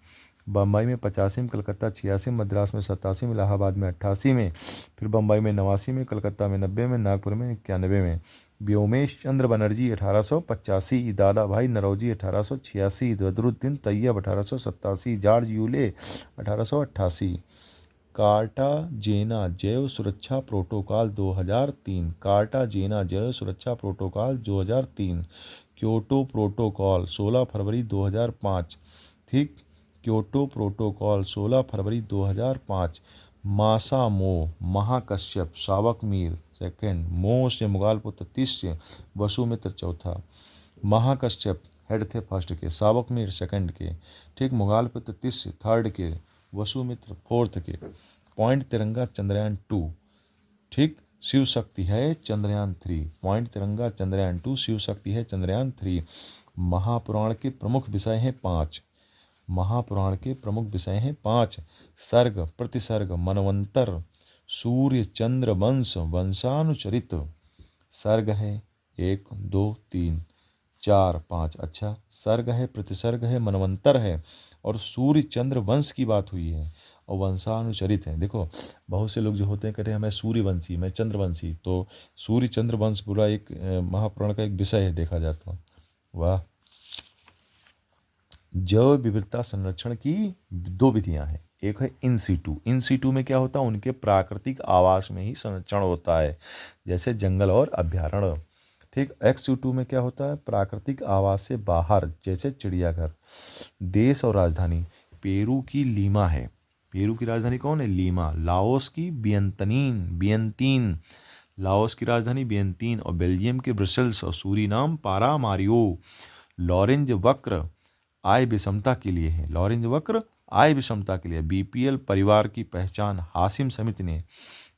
बम्बई में 85 में, कलकत्ता 86 में, मद्रास में 87 में, इलाहाबाद में 88 में, फिर बम्बई में 89 में, कलकत्ता में 90 में, नागपुर में 91 में। व्योमेश चंद्र Banerjee 1885, Dadabhai Naoroji 1886, Badruddin Tyab 1887, George Yule 1888। Cartagena जैव सुरक्षा प्रोटोकॉल 2003, कार्टाजेना जैव सुरक्षा प्रोटोकॉल 2003। क्योटो प्रोटोकॉल 16 फरवरी 2005, ठीक, क्योटो प्रोटोकॉल 16 फरवरी 2005। मासा मो महाकश्यप शावक मीर सेकंड, मोह से मुगाल पुत्र तीसरे, वसुमित्र चौथा। महाकश्यप हेड थे फर्स्ट के, शावक मीर सेकंड के, ठीक, मुगाल पुत्र तीसरे थर्ड के, वसुमित्र फोर्थ के। पॉइंट तिरंगा चंद्रयान 2, ठीक, शिव शक्ति है चंद्रयान 3, पॉइंट तिरंगा चंद्रयान 2, शिव शक्ति है चंद्रयान 3। महापुराण के प्रमुख विषय हैं 5, महापुराण के प्रमुख विषय हैं 5, सर्ग, प्रतिसर्ग, मनवंतर, सूर्य चंद्र वंश, वंशानुचरित। सर्ग है 1 2 3 4 5, अच्छा, सर्ग है, प्रतिसर्ग है, मनवंतर है और सूर्य चंद्र वंश की बात हुई है और वंशानुचरित है। देखो बहुत से लोग जो होते हैं कहते हैं मैं सूर्यवंशी, मैं चंद्रवंशी, तो सूर्य चंद्र वंश पूरा एक महापुराण का एक विषय है देखा जाता है। वाह। जैव विविधता संरक्षण की 2 विधियां हैं, एक है इन सीटू, इन सीटू में क्या होता है, उनके प्राकृतिक आवास में ही संरक्षण होता है जैसे जंगल और अभ्यारण्य, ठीक। एक्स सीटू में क्या होता है, प्राकृतिक आवास से बाहर जैसे चिड़ियाघर। देश और राजधानी, पेरू की लीमा है, पेरू की राजधानी कौन है, लीमा। लाओस की बियंतीन, लाओस की राजधानी बियंतीन और बेल्जियम के ब्रसेल्स और सूरीनाम पारामारियो। लॉरेंज वक्र आय विषमता के लिए है, लॉरेंज वक्र आय विषमता के लिए। बीपीएल परिवार की पहचान हाशिम समिति ने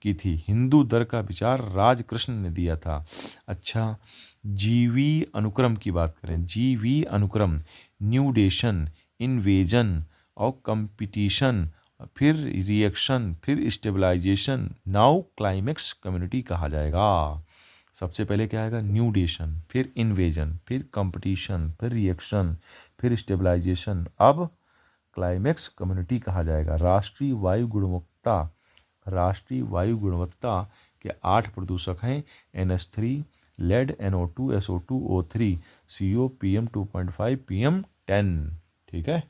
की थी, हिंदू दर का विचार राजकृष्ण ने दिया था। अच्छा, जीवी अनुक्रम की बात करें, जीवी अनुक्रम, न्यूडेशन, इन्वेजन और कंपटीशन, फिर रिएक्शन, फिर स्टेबलाइजेशन, नाउ क्लाइमेक्स कम्युनिटी कहा जाएगा। सबसे पहले क्या आएगा, न्यूडेशन, फिर इन्वेजन, फिर कंपटीशन, फिर रिएक्शन, फिर स्टेबलाइजेशन, अब क्लाइमेक्स कम्युनिटी कहा जाएगा। राष्ट्रीय वायु गुणवत्ता, राष्ट्रीय वायु गुणवत्ता के 8 प्रदूषक हैं, NH3, lead, NO2, SO2, O3, CO, PM2.5, PM10, ठीक है।